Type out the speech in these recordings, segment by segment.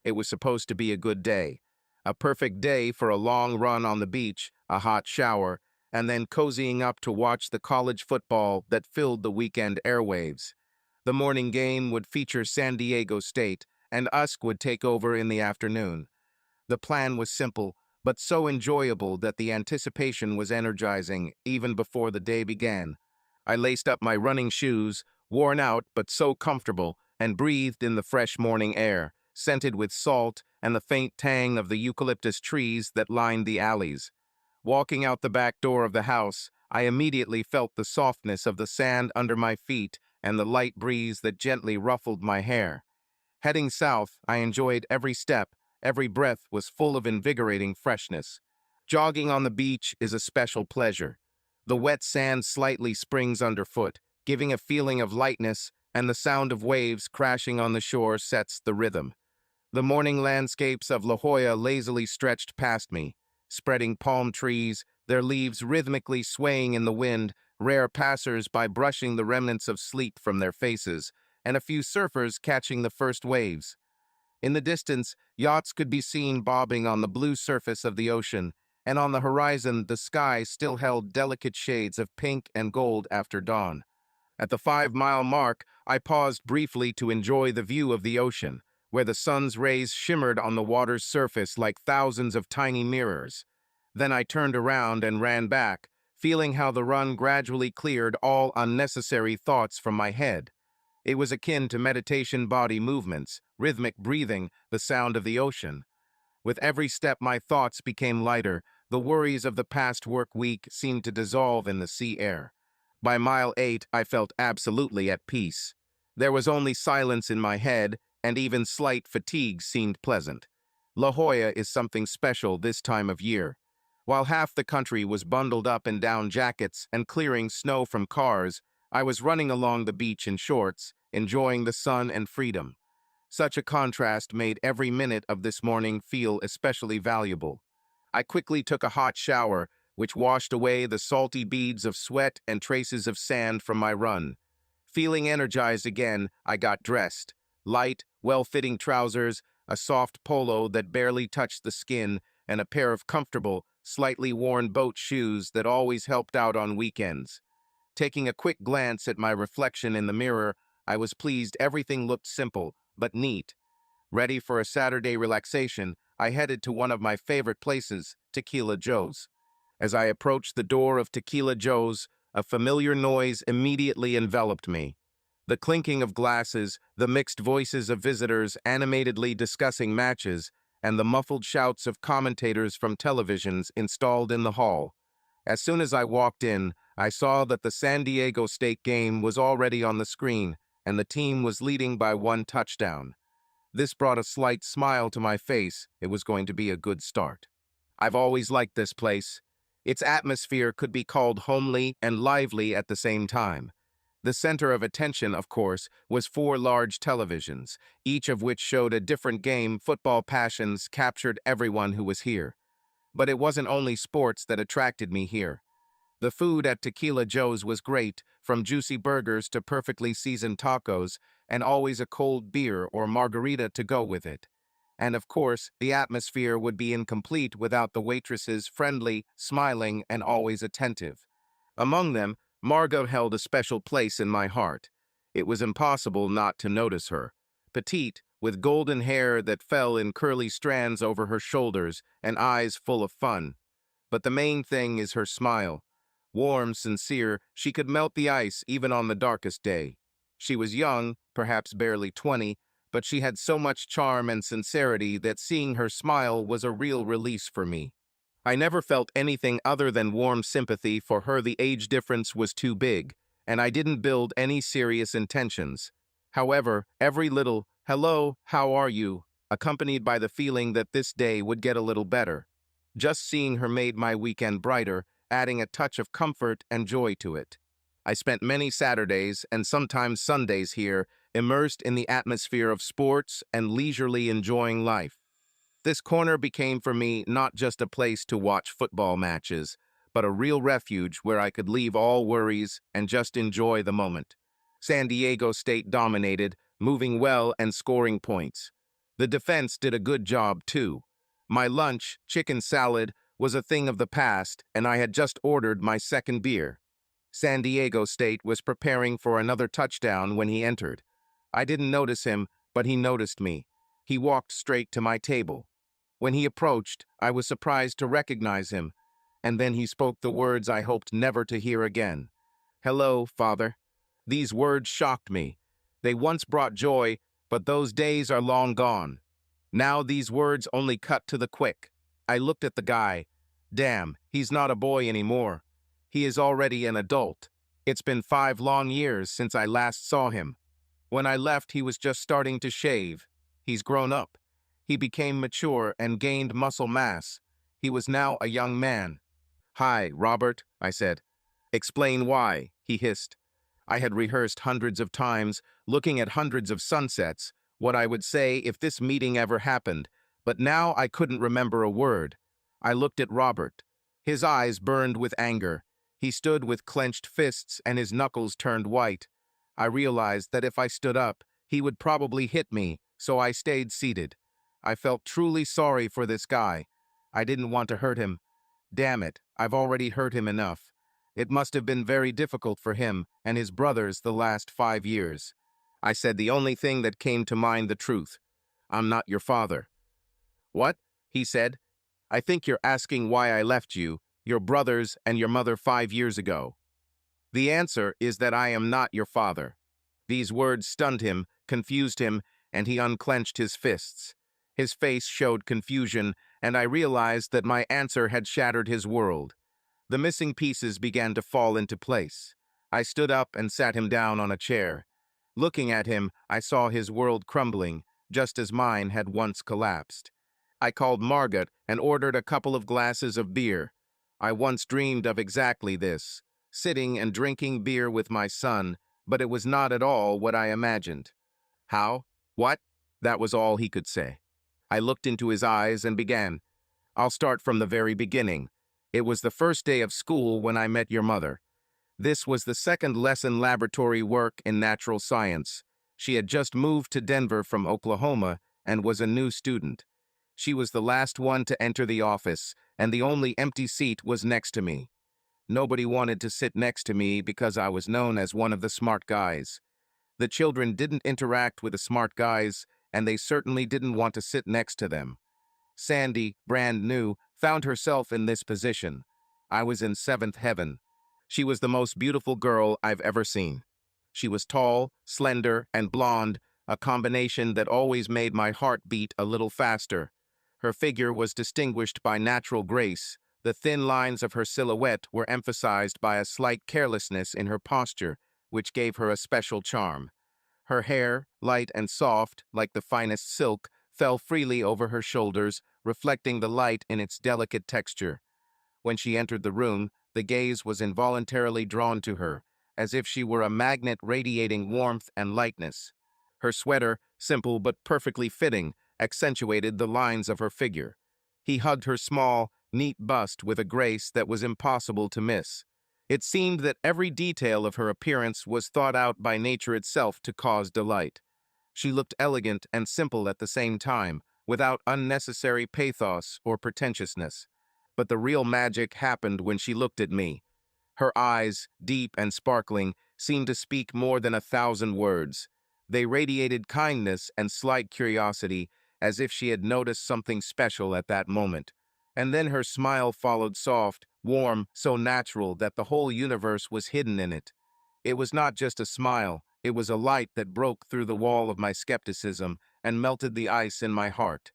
it was supposed to be a good day. A perfect day for a long run on the beach, a hot shower, and then cozying up to watch the college football that filled the weekend airwaves. The morning game would feature San Diego State, and USC would take over in the afternoon. The plan was simple, but so enjoyable that the anticipation was energizing even before the day began. I laced up my running shoes, worn out but so comfortable, and breathed in the fresh morning air, scented with salt and the faint tang of the eucalyptus trees that lined the alleys. Walking out the back door of the house, I immediately felt the softness of the sand under my feet and the light breeze that gently ruffled my hair. Heading south, I enjoyed every step. Every breath was full of invigorating freshness. Jogging on the beach is a special pleasure. The wet sand slightly springs underfoot, giving a feeling of lightness, and the sound of waves crashing on the shore sets the rhythm. The morning landscapes of La Jolla lazily stretched past me, spreading palm trees, their leaves rhythmically swaying in the wind, rare passers-by brushing the remnants of sleep from their faces, and a few surfers catching the first waves. In the distance, yachts could be seen bobbing on the blue surface of the ocean, and on the horizon the sky still held delicate shades of pink and gold after dawn. At the 5-mile mark, I paused briefly to enjoy the view of the ocean, where the sun's rays shimmered on the water's surface like thousands of tiny mirrors. Then I turned around and ran back, feeling how the run gradually cleared all unnecessary thoughts from my head. It was akin to meditation body movements, rhythmic breathing, the sound of the ocean. With every step my thoughts became lighter, the worries of the past work week seemed to dissolve in the sea air. By mile 8, I felt absolutely at peace. There was only silence in my head, and even slight fatigue seemed pleasant. La Jolla is something special this time of year. While half the country was bundled up in down jackets and clearing snow from cars, I was running along the beach in shorts, enjoying the sun and freedom. Such a contrast made every minute of this morning feel especially valuable. I quickly took a hot shower, which washed away the salty beads of sweat and traces of sand from my run. Feeling energized again, I got dressed. Light, well-fitting trousers, a soft polo that barely touched the skin, and a pair of comfortable, slightly worn boat shoes that always helped out on weekends. Taking a quick glance at my reflection in the mirror, I was pleased everything looked simple, but neat. Ready for a Saturday relaxation, I headed to one of my favorite places, Tequila Joe's. As I approached the door of Tequila Joe's, a familiar noise immediately enveloped me. The clinking of glasses, the mixed voices of visitors animatedly discussing matches, and the muffled shouts of commentators from televisions installed in the hall. As soon as I walked in, I saw that the San Diego State game was already on the screen, and the team was leading by 1 touchdown. This brought a slight smile to my face. It was going to be a good start. I've always liked this place. Its atmosphere could be called homely and lively at the same time. The center of attention, of course, was 4 large televisions, each of which showed a different game. Football passions captured everyone who was here. But it wasn't only sports that attracted me here. The food at Tequila Joe's was great, from juicy burgers to perfectly seasoned tacos, and always a cold beer or margarita to go with it. And of course, the atmosphere would be incomplete without the waitresses friendly, smiling, and always attentive. Among them, Margot held a special place in my heart. It was impossible not to notice her. Petite, with golden hair that fell in curly strands over her shoulders and eyes full of fun. But the main thing is her smile. Warm, sincere, she could melt the ice even on the darkest day. She was young, perhaps barely 20, but she had so much charm and sincerity that seeing her smile was a real release for me. I never felt anything other than warm sympathy for her. The age difference was too big, and I didn't build any serious intentions. However, every little, "Hello, how are you?" accompanied by the feeling that this day would get a little better. Just seeing her made my weekend brighter, adding a touch of comfort and joy to it. I spent many Saturdays and sometimes Sundays here, immersed in the atmosphere of sports and leisurely enjoying life. This corner became for me not just a place to watch football matches, but a real refuge where I could leave all worries and just enjoy the moment. San Diego State dominated, moving well and scoring points. The defense did a good job, too. My lunch, chicken salad, was a thing of the past, and I had just ordered my second beer. San Diego State was preparing for another touchdown when he entered. I didn't notice him, but he noticed me. He walked straight to my table. When he approached, I was surprised to recognize him, and then he spoke the words I hoped never to hear again. "Hello, Father." These words shocked me. They once brought joy, but those days are long gone. Now these words only cut to the quick. I looked at the guy. Damn, he's not a boy anymore. He is already an adult. It's been 5 long years since I last saw him. When I left, he was just starting to shave. He's grown up. He became mature and gained muscle mass. He was now a young man. "Hi, Robert," I said. "Explain why," he hissed. I had rehearsed hundreds of times, looking at hundreds of sunsets, what I would say if this meeting ever happened, but now I couldn't remember a word. I looked at Robert. His eyes burned with anger. He stood with clenched fists and his knuckles turned white. I realized that if I stood up, he would probably hit me, so I stayed seated. I felt truly sorry for this guy. I didn't want to hurt him. Damn it, I've already hurt him enough. It must have been very difficult for him and his brothers the last 5 years. I said the only thing that came to mind the truth. "I'm not your father." "What?" he said. "I think you're asking why I left you, your brothers, and your mother 5 years ago. The answer is that I am not your father." These words stunned him, confused him, and he unclenched his fists. His face showed confusion, and I realized that my answer had shattered his world. The missing pieces began to fall into place. I stood up and sat him down on a chair. Looking at him, I saw his world crumbling, just as mine had once collapsed. I called Margot and ordered a couple of glasses of beer. I once dreamed of exactly this, sitting and drinking beer with my son, but it was not at all what I imagined. "How? What?" That was all he could say. I looked into his eyes and began. "I'll start from the very beginning. It was the first day of school when I met your mother. This was the second lesson laboratory work in natural science. She had just moved to Denver from Oklahoma and was a new student. She was the last one to enter the office, and the only empty seat was next to me. Nobody wanted to sit next to me because I was known as one of the smart guys. The children didn't interact with the smart guys, and they certainly didn't want to sit next to them. Sandy, brand new, found herself in this position. I was in seventh heaven. She was the most beautiful girl I've ever seen. She was tall, slender, and blonde, a combination that always made my heart beat a little faster. Her figure was distinguished by natural grace. The thin lines of her silhouette were emphasized by a slight carelessness in her posture, which gave her a special charm. Her hair, light and soft, like the finest silk, fell freely over her shoulders, reflecting the light in its delicate texture. When she entered the room, the gaze was involuntarily drawn to her, as if she were a magnet radiating warmth and lightness. Her sweater, simple but perfectly fitting, accentuated the lines of her figure. He hugged her small, neat bust with a grace that was impossible to miss. It seemed that every detail of her appearance was thought out by nature itself to cause delight. She looked elegant and simple at the same time, without unnecessary pathos or pretentiousness. But the real magic happened when she looked at me. Her eyes, deep and sparkling, seemed to speak more than 1,000 words. They radiated kindness and slight curiosity, as if she had noticed something special at that moment. And then her smile followed, soft, warm, so natural that the whole universe was hidden in it. It was not just a smile, it was a light that broke through the wall of my skepticism and melted the ice in my heart.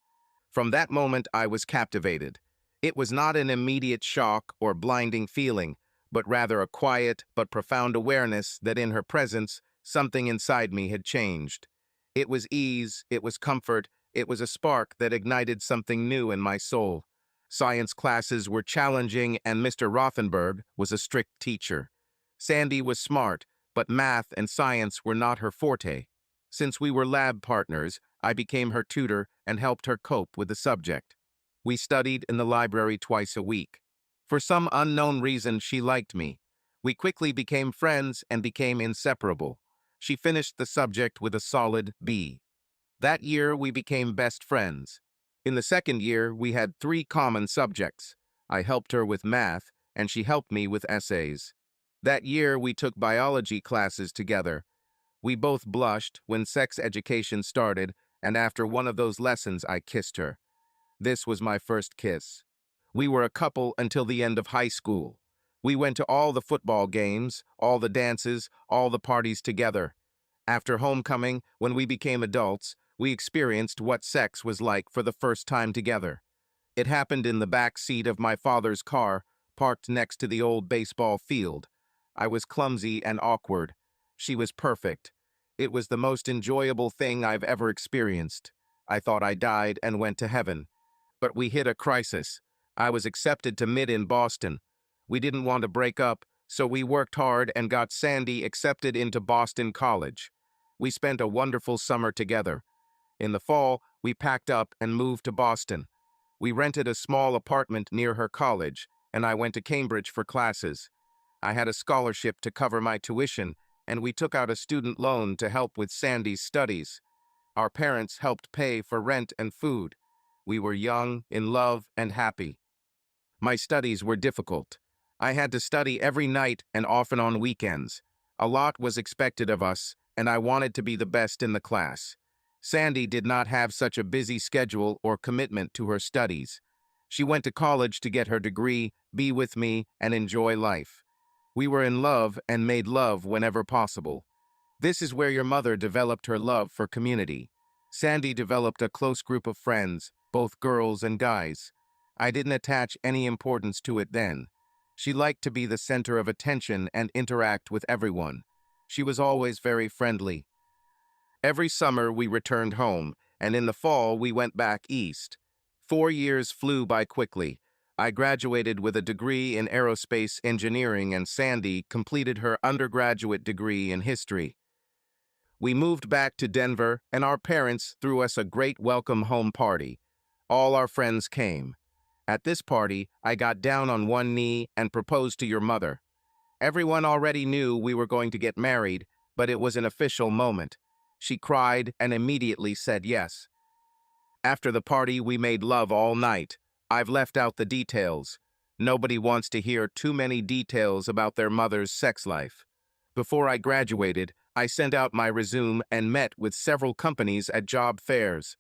From that moment, I was captivated. It was not an immediate shock or blinding feeling, but rather a quiet but profound awareness that in her presence, something inside me had changed. It was ease, it was comfort, it was a spark that ignited something new in my soul. Science classes were challenging, and Mr. Rothenberg was a strict teacher. Sandy was smart, but math and science were not her forte. Since we were lab partners, I became her tutor and helped her cope with the subject. We studied in the library twice a week. For some unknown reason, she liked me. We quickly became friends and became inseparable. She finished the subject with a solid B. That year, we became best friends. In the second year, we had three common subjects. I helped her with math, and she helped me with essays. That year, we took biology classes together. We both blushed when sex education started, and after one of those lessons, I kissed her. This was my first kiss. We were a couple until the end of high school. We went to all the football games, all the dances, all the parties together. After homecoming, when we became adults, we experienced what sex was like for the first time together. It happened in the back seat of my father's car, parked next to the old baseball field. I was clumsy and awkward. She was perfect. It was the most enjoyable thing I've ever experienced. I thought I died and went to heaven. But we hit a crisis. I was accepted to mid in Boston. We didn't want to break up, so we worked hard and got Sandy accepted into Boston College. We spent a wonderful summer together. In the fall, we packed up and moved to Boston. We rented a small apartment near her college, and I went to Cambridge for classes. I had a scholarship to cover my tuition, and we took out a student loan to help with Sandy's studies. Our parents helped pay for rent and food. We were young, in love, and happy. My studies were difficult. I had to study every night and often on weekends. A lot was expected of us, and I wanted to be the best in the class. Sandy did not have such a busy schedule or commitment to her studies. She went to college to get her degree, be with me, and enjoy life. We were in love and made love whenever possible. This is where your mother developed her love for community. Sandy developed a close group of friends, both girls and guys. I didn't attach any importance to it then. She liked to be the center of attention and interact with everyone. She was always very friendly. Every summer we returned home, and in the fall we went back east. 4 years flew by quickly. I graduated with a degree in aerospace engineering, and Sandy completed her undergraduate degree in history. We moved back to Denver, and our parents threw us a great welcome home party. All our friends came. At this party, I got down on one knee and proposed to your mother. Everyone already knew we were going to get married, but it was an official moment. She cried and immediately said yes. After the party, we made love all night. I've left out the details. Nobody wants to hear too many details about their mother's sex life. Before I graduated, I sent out my resume and met with several companies at job fairs.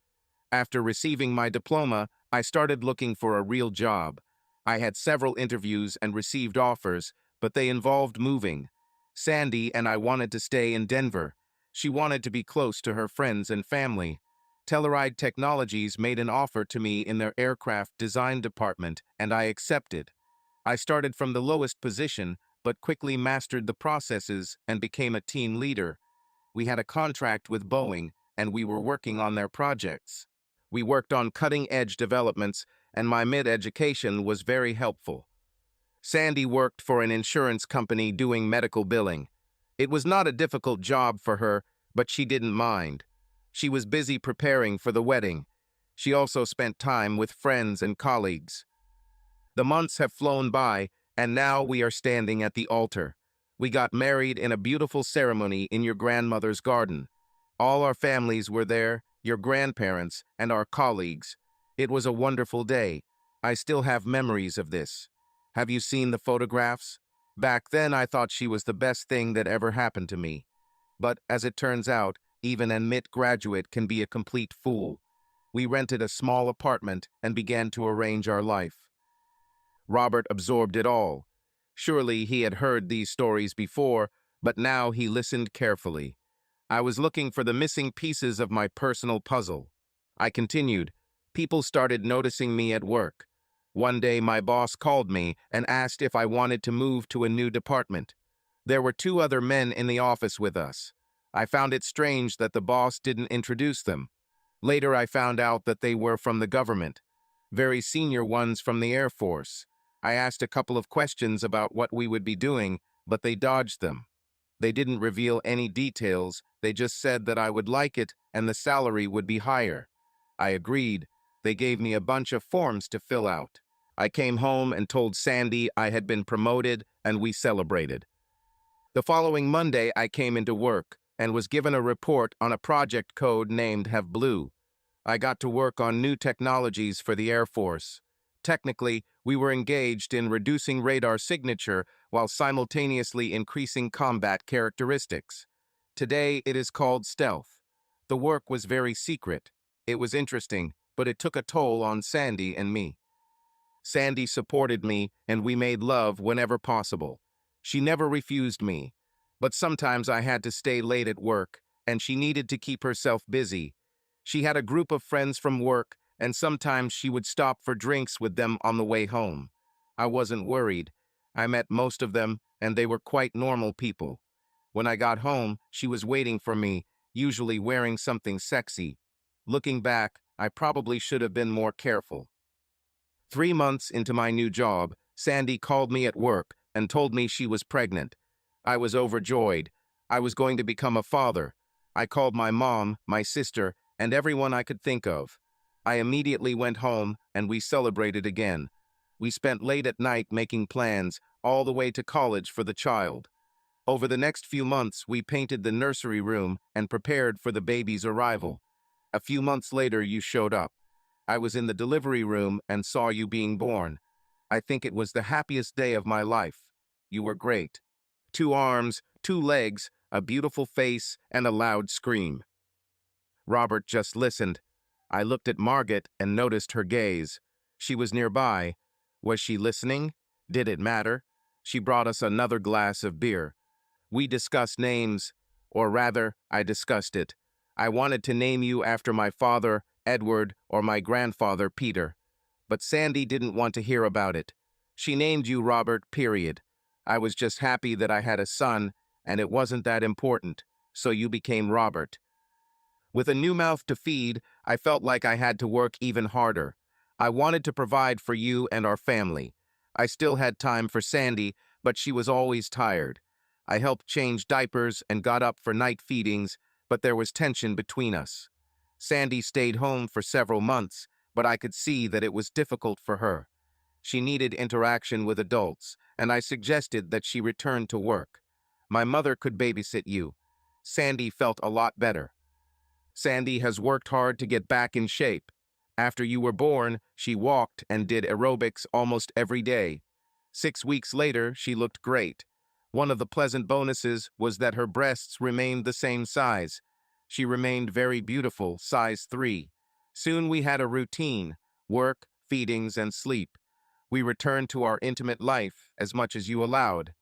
After receiving my diploma, I started looking for a real job. I had several interviews and received offers, but they involved moving. Sandy and I wanted to stay in Denver. She wanted to be close to her friends and family. Telluride Technologies made an offer to me in their aircraft design department, and I accepted. I started from the lowest position, but quickly mastered the processes and became a team leader. We had a contract with Boeing, and we were working on their projects. We worked on cutting-edge developments, and my mid-education was very helpful. Sandy worked for an insurance company doing medical billing. It was not a difficult job for her, but she didn't mind. She was busy preparing for the wedding. She also spent time with friends and colleagues. The months have flown by, and now we are standing at the altar. We got married in a beautiful ceremony in your grandmother's garden. All our families were there, your grandparents, and our colleagues. It was a wonderful day. I still have memories of this. Have you seen the photographs? Back then, I thought she was the best thing that ever happened to me. But, as it turns out, even an MIT graduate can be a complete fool. We rented a small apartment and began to arrange our life. Robert absorbed it all. Surely he had heard these stories before, but now he listened carefully. I was looking for the missing pieces of my personal puzzle. I continued. People started noticing me at work. One day my boss called me and asked if I wanted to move to a new department. There were two other men in the office with us. I found it strange that the boss didn't introduce them. Later I found out that they were from the government, very senior ones from the Air Force. I asked a couple of questions about what we would be doing, but they dodged them. They didn't reveal any details, they just said that I would like it and the salary would be higher. I agreed. They gave me a bunch of forms to fill out. I came home and told Sandy I had been promoted, and we celebrated. The following Monday, I came into work. and was given a report on a project code named Have Blue. I got to work on new technologies for the Air Force. Technically, we were engaged in reducing radar signature while simultaneously increasing combat characteristics. Today, it is called stealth. The work was very secret. It was interesting, but it took a toll on Sandy and me. Sandy supported me, and we made love whenever possible. She never refused me. But sometimes I had to stay late at work, and she needed to keep herself busy. She had a group of friends from work, and sometimes she would stop for drinks with them on the way home. I wasn't worried. I met most of them, and they were quite normal people. When I got home, she was waiting for me, usually wearing something sexy. Looking back, I probably should have been more careful. 3 months into my new job, Sandy called me at work and told me she was pregnant. I was overjoyed. I was going to become a father. I called my mom, my sister, and everyone I could think of. I immediately went home and we celebrated again. We spent late at night making plans, all the way to college for the child. Over the next few months, we painted the nursery room and prepared for the baby's arrival. A few months later, you showed up. I was in the delivery room and saw you being born. I think it was the happiest day of my life. You were great. 2 arms, 2 legs, a beautiful face, and a loud scream. Robert just listened. I looked at Margaret and noticed her gaze. She was nearby. Was she listening? Did it matter? She brought us another glass of beer. We discussed names, or rather, I discussed it. I wanted to name you after my father, Edward, or my grandfather, Peter. But Sandy didn't want to hear about it. She named you Robert, period. I was just happy that I had a son, and it wasn't that important, so you became Robert. With a new mouth to feed, I felt like I had to work even harder. I wanted to provide for you and our family. I still had time for Sandy, but she was always tired. I helped change diapers and got up for night feedings, but there was tension between us. Sandy stayed home for several months, but I could see that it was difficult for her. She needed interaction with adults, and I suggested that she return to work. My mother could babysit you. Sandy felt a lot better. Sandy has worked hard to get back in shape. After you were born, she walked and did aerobics almost every day. 6 weeks later, she looked great. One of the pleasant bonuses was that her breasts remained the same size. She remained very beautiful, size 3. Soon we had a routine: work, feedings, and sleep. We returned to our intimate life as much as you allowed.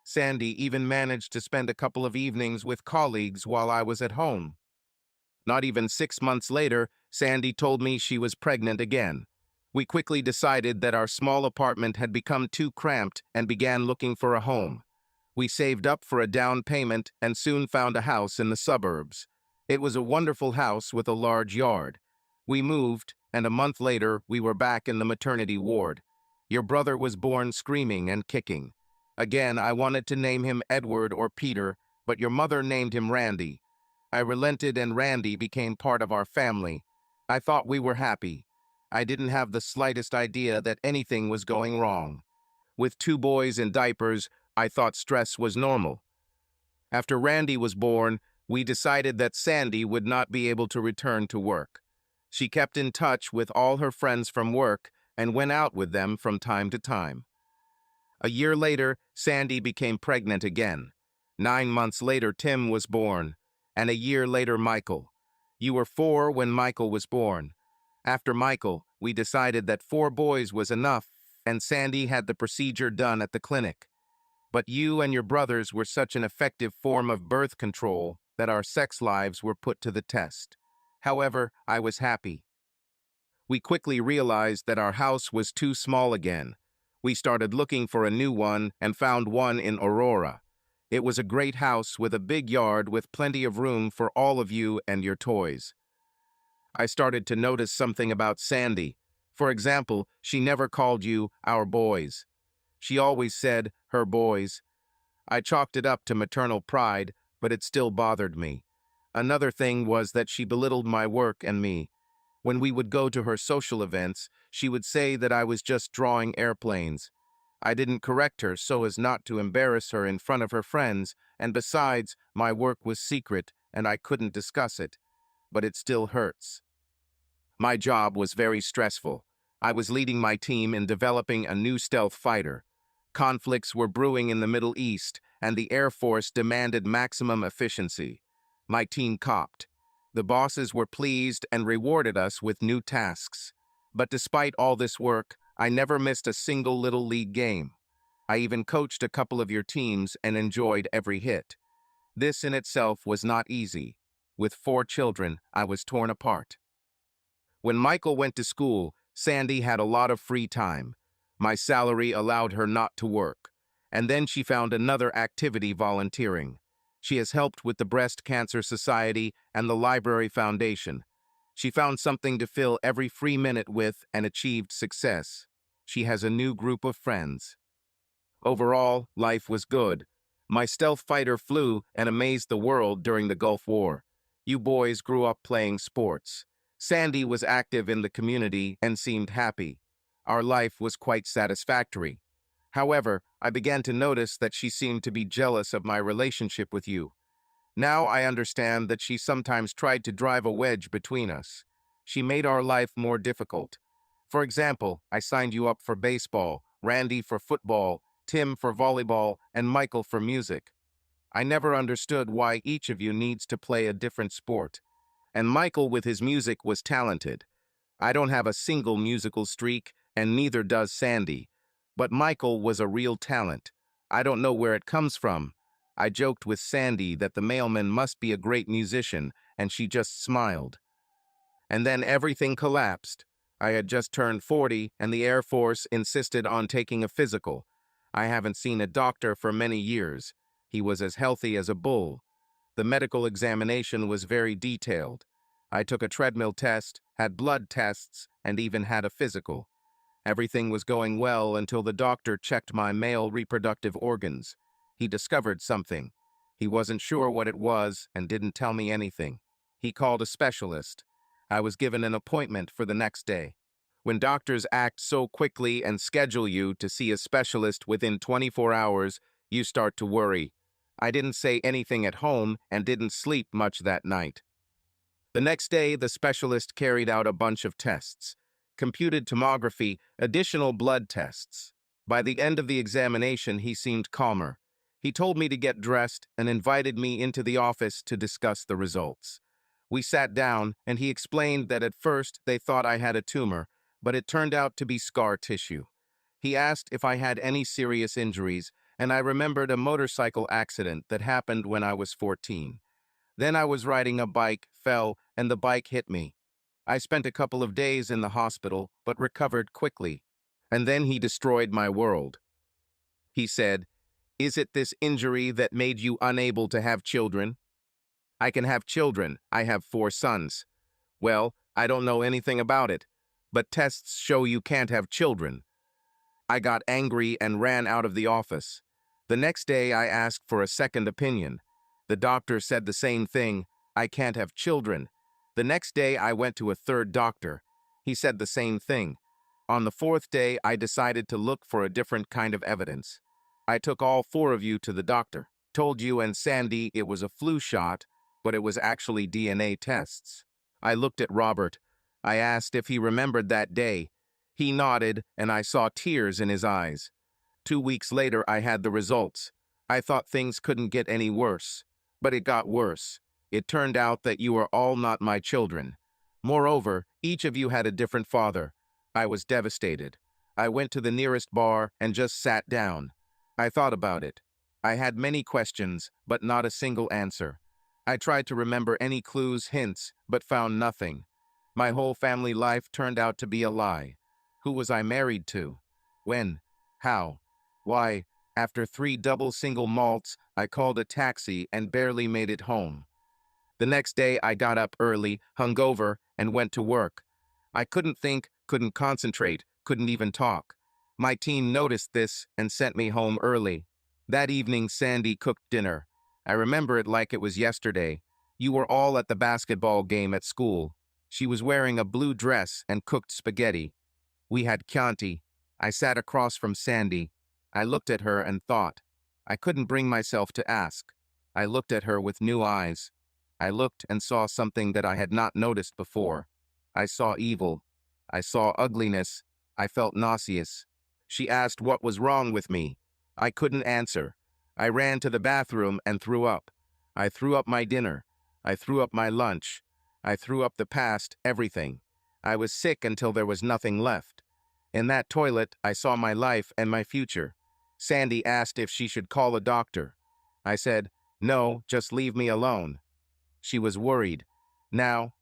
Sandy even managed to spend a couple of evenings with colleagues while I was at home. Not even 6 months later, Sandy told me she was pregnant again. We quickly decided that our small apartment had become too cramped and began looking for a home. We saved up for a down payment and soon found a house in the suburbs. It was a wonderful house with a large yard. We moved, and a month later, we were back in the maternity ward. Your brother was born screaming and kicking. Again, I wanted to name him Edward or Peter, but your mother named him Randy. I relented and Randy became part of our family. I thought we were happy. I didn't have the slightest idea that anything was going wrong. With 2 boys in diapers, I thought stress was normal. After Randy was born, we decided that Sandy would not be able to return to work. She kept in touch with all her friends from work and went out with them from time to time. A year later, Sandy became pregnant again. 9 months later, Tim was born, and a year later, Michael. You were 4 when Michael was born. After Michael, we decided that 4 boys was enough, and Sandy had the procedure done at the clinic. But you and your brothers were such an effective form of birth control that our sex lives were put to the test. However, I was happy. We quickly realized that our house was too small again. We started looking for a new one and found one in Aurora. It was a great house with a big yard with plenty of room for all of you and your toys. I started to notice something about Sandy. For example, she never called you our boys. She always said her boys. I chalked it up to maternal pride, but it still bothered me. Another thing was that she belittled my work and me. When we would go to her social events, she would say that I was just drawing airplanes. I didn't correct her so as not to embarrass her in front of her friends, And besides, my work was secret and I couldn't discuss it. But it still hurts. My job was very stressful. I was leading my team in developing a new stealth fighter. Conflicts were brewing in the Middle East, and the Air Force demanded maximum efficiency. My team copped. The bosses were pleased and rewarded us with new tasks. But despite all this work, I never missed a single Little League game. I even coached a couple of your teams and enjoyed every hit. This in itself was not easy. With 4 children, I was torn apart. When Michael went to school, Sandy had a lot of free time. My salary allowed her not to work. And then she found another activity volunteering. She has helped with the Breast Cancer Society and the Library Foundation. She found something to fill every free minute with and achieved success. She has a new group of friends. Overall, life was good. My stealth fighter flew and amazed the world during the Gulf War. You boys grew up playing sports. Sandy was active in the community and seemed happy. Our life was quite satisfactory. However, I began to notice that she seemed to be jealous of my relationship with you. Now I understand that she sometimes tried to drive a wedge between us. She made our life more difficult. For example, I signed you up for baseball, Randy for football, Tim for volleyball, and Michael for music. I never understood why each of you needs to play a different sport. And Michael with his music was talented. I don't have a single musical streak, and neither does Sandy. But Michael was a real talent. I don't know where it comes from. I joked with Sandy that the mailman must be a great musician, and she just smiled. And then everything collapsed. I had just turned 40, and the Air Force insisted on taking a physical. I haven't seen a doctor for many years. He was as healthy as a bull. The medical examination was very detailed. I took a treadmill test, had blood tests, and even had a physical. Everything was going well until the doctor checked my male reproductive organs. He discovered something. He wasn't sure what it was and didn't tell me anything. He called a specialist. I was given an appointment for the next day. When doctors act so quickly and schedule you to see a specialist within 24 hours, you start to worry. I didn't say anything at home and didn't sleep much that night. The next day, the specialist carried out a bunch of tests. Computed tomography, additional blood tests. By the end of the examination, he seemed calmer. He told me to get dressed and invited me into the office to discuss the results. We sat down, and he explained that at first they thought I had a tumor, but it turned out to be scar tissue. He asked if I had any serious injuries, and I remembered a motorcycle accident that happened when I was 14. Then I was riding a bike, fell, and the bike hit me. I spent a couple of days in the hospital, but recovered quickly. And then he destroyed my world. He said, "Is it this injury that made you unable to have children?" "I can have children. I have 4 sons." "Well, I don't know anything about it, but tests show you can't have children." I got angry and ran out of the office. The next day, I asked for a second opinion. The doctor said the same thing, "I can't have children." The next day, I went to a third doctor. He said the same thing. On the 4th day, I decided to look for a different kind of evidence. I took all 4 of you to the doctor, told you and Sandy it was a flu shot, but it was actually DNA tests. I looked at Robert. I asked if he remembered that day. He nodded, and I saw tears in his eyes. 2 weeks later, I had the results. I thought things couldn't get any worse, but it got worse. It turned out that you are all not my children. Moreover, each of you had a different father. I was devastated. I went to the nearest bar and just sat down. I thought about it. I had many questions, but not a single answer. I tried to remember any clues, hints, but found nothing. My whole family life turned out to be a lie. Who was I married to? When? How? Why? After 3 double single malts, I called a taxi and barely made it home. The next day, I got up early, hungover, and went to work. I couldn't think, couldn't concentrate, couldn't even talk. My team noticed this and sent me home early. That evening, Sandy cooked dinner. I remember it like it was yesterday. You were all at the basketball game at school. She was wearing a blue dress and cooked spaghetti. We had Chianti. I sat across from Sandy. I looked at her and thought. I couldn't bring myself to ask. I looked at her with new eyes. I looked and saw something that I had not noticed before. I saw evil. I saw ugliness. I felt nauseous. She asked what was wrong with me. I couldn't answer. I ran to the bathroom and threw up. I threw up my dinner. I threw up my lunch. I threw up the past, everything. I was sick until there was nothing left. In that toilet, I saw my life and my future. Sandy asked if she should call a doctor. I said, "No, just leave me alone." She was worried. Now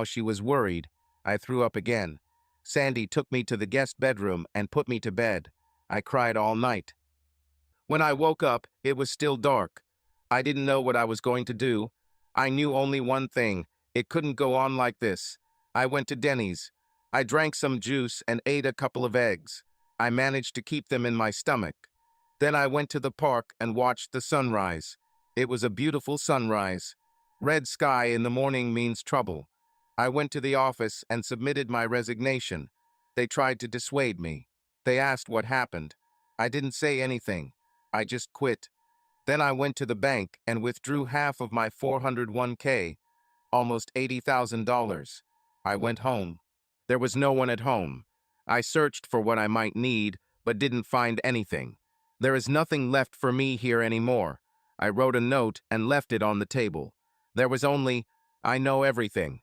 she was worried. I threw up again. Sandy took me to the guest bedroom and put me to bed. I cried all night. When I woke up, it was still dark. I didn't know what I was going to do. I knew only one thing. It couldn't go on like this. I went to Denny's. I drank some juice and ate a couple of eggs. I managed to keep them in my stomach. Then I went to the park and watched the sunrise. It was a beautiful sunrise. Red sky in the morning means trouble. I went to the office and submitted my resignation. They tried to dissuade me. They asked what happened. I didn't say anything. I just quit. Then I went to the bank and withdrew half of my 401k, almost $80,000. I went home. There was no one at home. I searched for what I might need, but didn't find anything. There is nothing left for me here anymore. I wrote a note and left it on the table. There was only, "I know everything."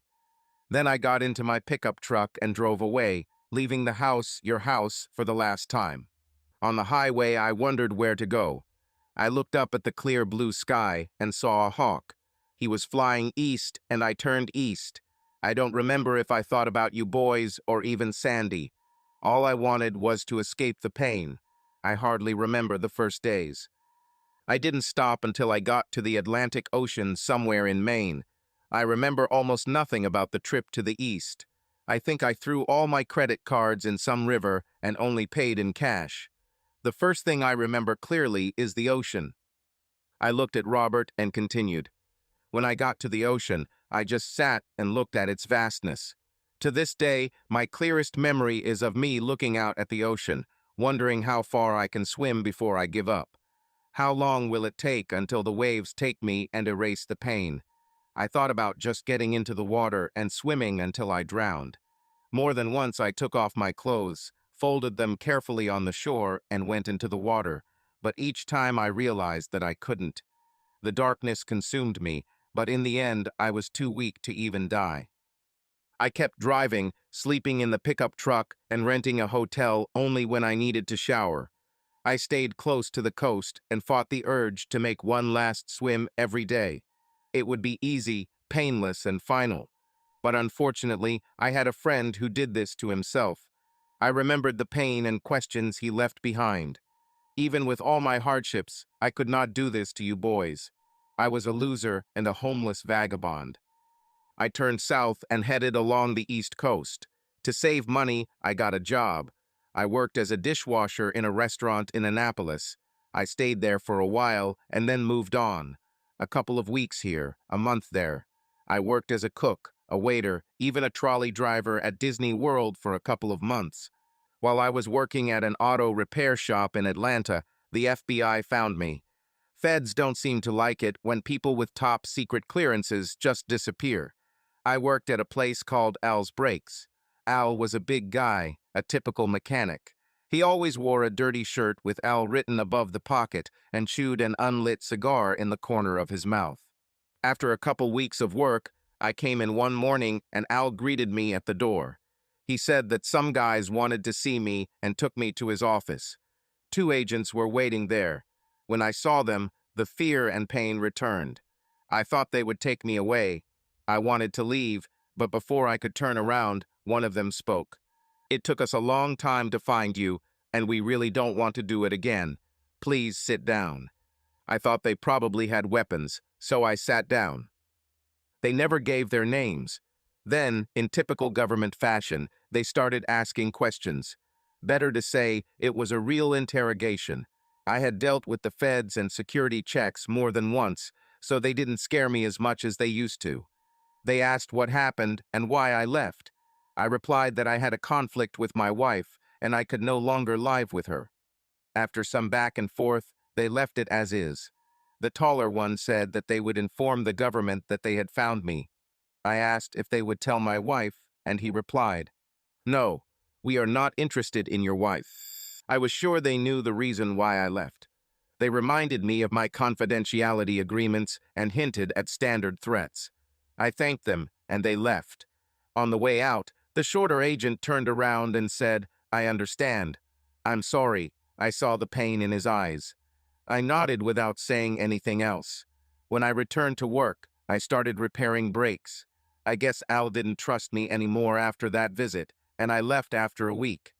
Then I got into my pickup truck and drove away, leaving the house, your house, for the last time. On the highway, I wondered where to go. I looked up at the clear blue sky and saw a hawk. He was flying east, and I turned east. I don't remember if I thought about you boys or even Sandy. All I wanted was to escape the pain. I hardly remember the first days. I didn't stop until I got to the Atlantic Ocean somewhere in Maine. I remember almost nothing about the trip to the east. I think I threw all my credit cards in some river and only paid in cash. The first thing I remember clearly is the ocean. I looked at Robert and continued. When I got to the ocean, I just sat and looked at its vastness. To this day, my clearest memory is of me looking out at the ocean, wondering how far I can swim before I give up. How long will it take until the waves take me and erase the pain? I thought about just getting into the water and swimming until I drowned. More than once I took off my clothes, folded them carefully on the shore, and went into the water, but each time I realized that I couldn't. The darkness consumed me, but in the end I was too weak to even die. I kept driving, sleeping in the pickup truck, and renting a hotel only when I needed to shower. I stayed close to the coast and fought the urge to make one last swim every day. It would be easy, painless, and final. But unfortunately, I had a friend who did this to himself. I remembered the pain and questions he left behind. Even with all my hardships, I could not do this to you boys. I was a loser and a homeless vagabond. I turned south and headed along the East Coast. To save money, I got a job. I worked as a dishwasher in a restaurant in Annapolis. I stayed there for a while and then moved on. A couple of weeks here, a month there. I worked as a cook, a waiter, even a trolley driver at Disney World for a couple of months. While I was working at an auto repair shop in Atlanta, the FBI found me. Feds don't seem to like it when people with top secret clearances just disappear. I worked at a place called Al's Brakes. Al was a big guy, a typical mechanic. He always wore a dirty shirt with Al written above the pocket and chewed an unlit cigar in the corner of his mouth. After a couple weeks of work, I came in one morning and Al greeted me at the door. He said that some guys wanted to see me and took me to his office. Two agents were waiting there. When I saw them, the fear and pain returned. I thought they would take me away. I wanted to leave, but before I could turn around, one of them spoke. "It took us a long time to find you, and we really don't want to do it again. Please sit down." I thought they probably had weapons, so I sat down. They never gave their names. Then, in typical government fashion, they started asking questions. Better to say, it was a real interrogation. I had dealt with the feds and security checks more than once, so they didn't scare me as much as they used to. They asked what happened and why I left. I replied that I had a conflict with my wife, and I could no longer live with her. After some back and forth, they left it as is. The taller one said that they would inform the government that they had found me. I asked if they would tell my wife, and he replied, "No, we are not interested in your wife." I was sure they knew the reason why I left. They reminded me of my confidentiality agreements and hinted at standard threats. I thanked them, and they left. On the way out, the shorter agent turned around and said, "I understand. I'm sorry." I saw the pain in his eyes. I nodded without saying anything else. When I returned to work, I started repairing brakes. I guess Al didn't trust me anymore after that visit, and I left after a week.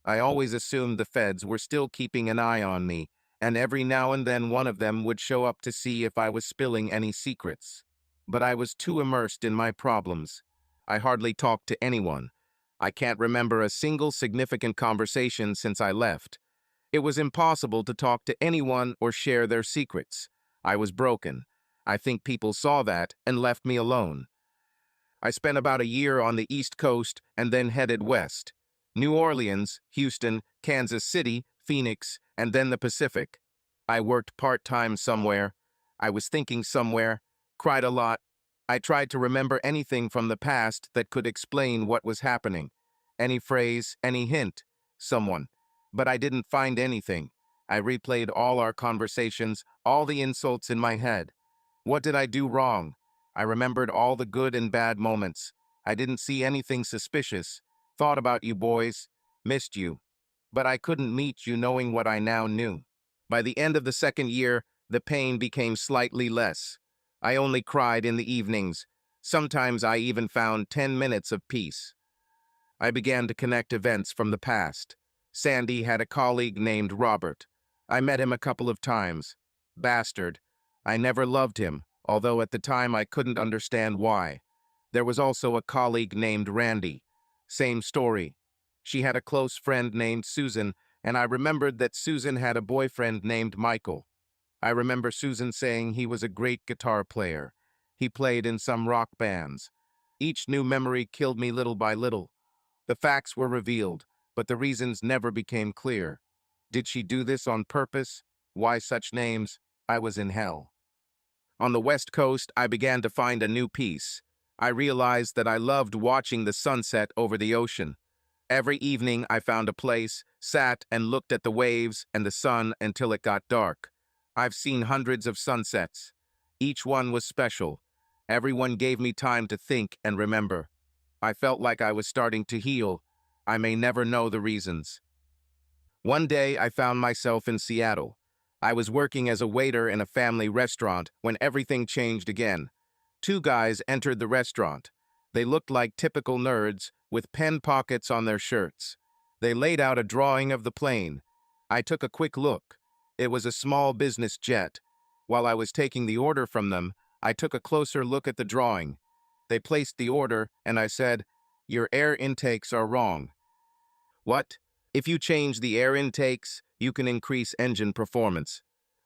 I always assumed the feds were still keeping an eye on me, and every now and then one of them would show up to see if I was spilling any secrets. But I was too immersed in my problems. I hardly talked to anyone. I can't remember a single significant conversation since I left. It was impossible to talk to anyone or share their secrets. I was broken. I think people saw that and left me alone. I spent about a year on the East Coast and then headed west. New Orleans, Houston, Kansas City, Phoenix, and then the Pacific. I worked part-time somewhere. I was thinking somewhere, cried a lot. I tried to remember anything from the past that could explain what was happening. Any phrase, any hint, someone. But I didn't find anything. I replayed all our conversations, all the insults in my head. What did I do wrong? I remembered all the good and bad moments. I didn't see anything suspicious. Thought about you boys. Missed you. But I couldn't meet you knowing what I now knew. By the end of the second year, the pain became slightly less. I only cried in the evenings. Sometimes I even found 10 minutes of peace. I began to connect events from the past. Sandy had a colleague named Robert. I met him a couple of times. Bastard. I never loved him, although at the time I couldn't understand why. There was also a colleague named Randy. Same story. She had a close friend named Susan, and I remembered that Susan had a boyfriend named Michael. I remember Susan saying he was a great guitar player. He played in some rock bands. Each new memory killed me little by little. The facts were revealed, but the reasons never became clear. Did she do this on purpose? Why such names? I was in hell. On the West Coast, I began to find a new peace. I realized that I loved watching the sunset over the ocean. Every evening, I found a place, sat and looked at the waves and the sun until it got dark. I've seen hundreds of sunsets. Each one was special. Everyone gave me time to think and remember. I felt like I was starting to heal. I may never know the reasons. One day, I found myself in Seattle. I was working as a waiter in a family restaurant when everything changed again. Two guys entered the restaurant. They looked like typical nerds with pen pockets on their shirts. They laid out a drawing of the plane. I took a quick look. It was a small business jet. While I was taking the order from them, I took a closer look at the drawing. They placed the order, and I said, "Your air intakes are wrong." "What? If you change the air intakes, you can increase engine performance."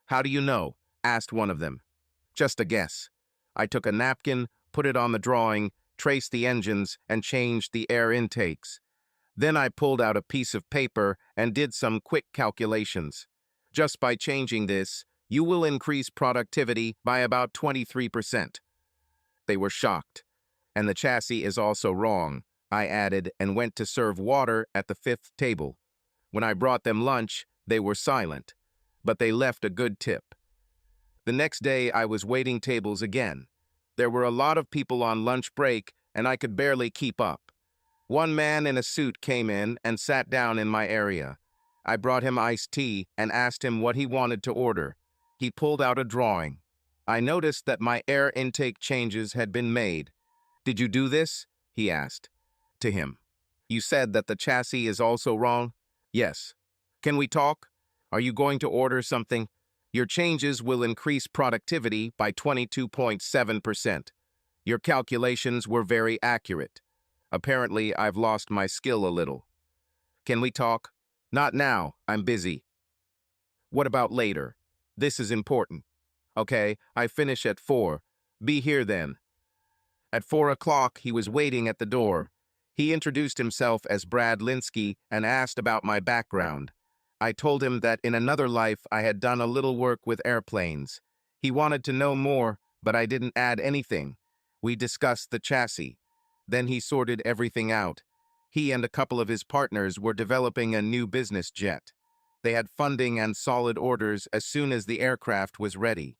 "How do you know?" asked one of them. "Just a guess." I took a napkin, put it on the drawing, traced the engines, and changed the air intakes. Then I pulled out a piece of paper and did some quick calculations. Just by changing this, you will increase productivity by about 23%. They were shocked. "And the chassis is also wrong," I added and went to serve water at the fifth table. When I brought them lunch, they were silent, but they left a good tip. The next day, I was waiting tables again. There were a lot of people on lunch break, and I could barely keep up. One man in a suit came in and sat down in my area. I brought him iced tea and asked him what he wanted to order. He pulled out a drawing. I noticed that my air intake changes had been made. "Did you do this?" he asked. To him. "You said that the chassis is also wrong?" "Yes." "Can we talk? Are you going to order something?" "Your changes will increase productivity by 22.7%. Your calculations were very accurate. Apparently, I've lost my skill a little." "Can we talk?" "Not now, I'm busy." "What about later? This is important." "Okay, I finish at 4. Be here then." At 4 o'clock, he was waiting at the door. He introduced himself as Brad Linsky and asked about my background. I told him that in another life I had done a little work with airplanes. He wanted to know more, but I didn't add anything. We discussed the chassis. Then he sorted everything out. He and a couple of his partners were developing a new business jet. They had funding and solid orders as soon as the aircraft was ready.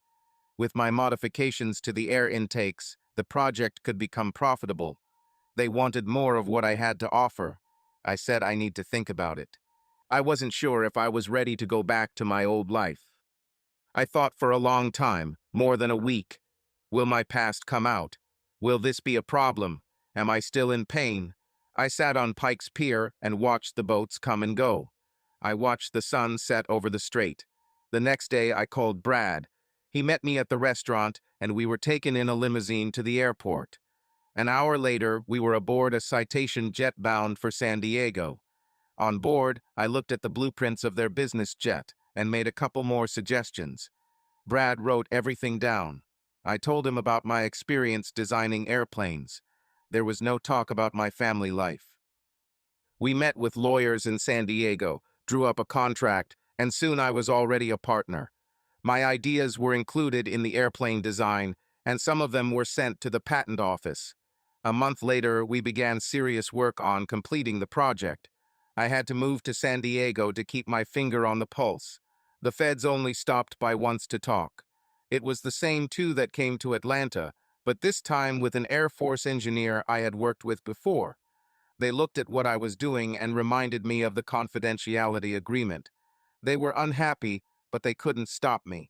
With my modifications to the air intakes, the project could become profitable. They wanted more of what I had to offer. I said I need to think about it. I wasn't sure if I was ready to go back to my old life. I thought for a long time, more than a week. Will my past come out? Will this be a problem? Am I still in pain? I sat on Pike's Pier and watched the boats come and go. I watched the sun set over the strait. The next day I called Brad. He met me at the restaurant and we were taken in a limousine to the airport. An hour later, we were aboard a Citation jet bound for San Diego. On board, I looked at the blueprints of their business jet and made a couple more suggestions. Brad wrote everything down. I told him about my experience designing airplanes. There was no talk about my family life. We met with lawyers in San Diego, drew up a contract, and soon I was already a partner. My ideas were included in the airplane design, and some of them were sent to the patent office. A month later, we began serious work on completing the project. I had to move to San Diego to keep my finger on the pulse. The feds only stopped by once to talk. It was the same two that came to Atlanta, but this time with an Air Force engineer I had worked with before. They looked at what I was doing and reminded me of the confidentiality agreement. They were unhappy, but they couldn't stop me.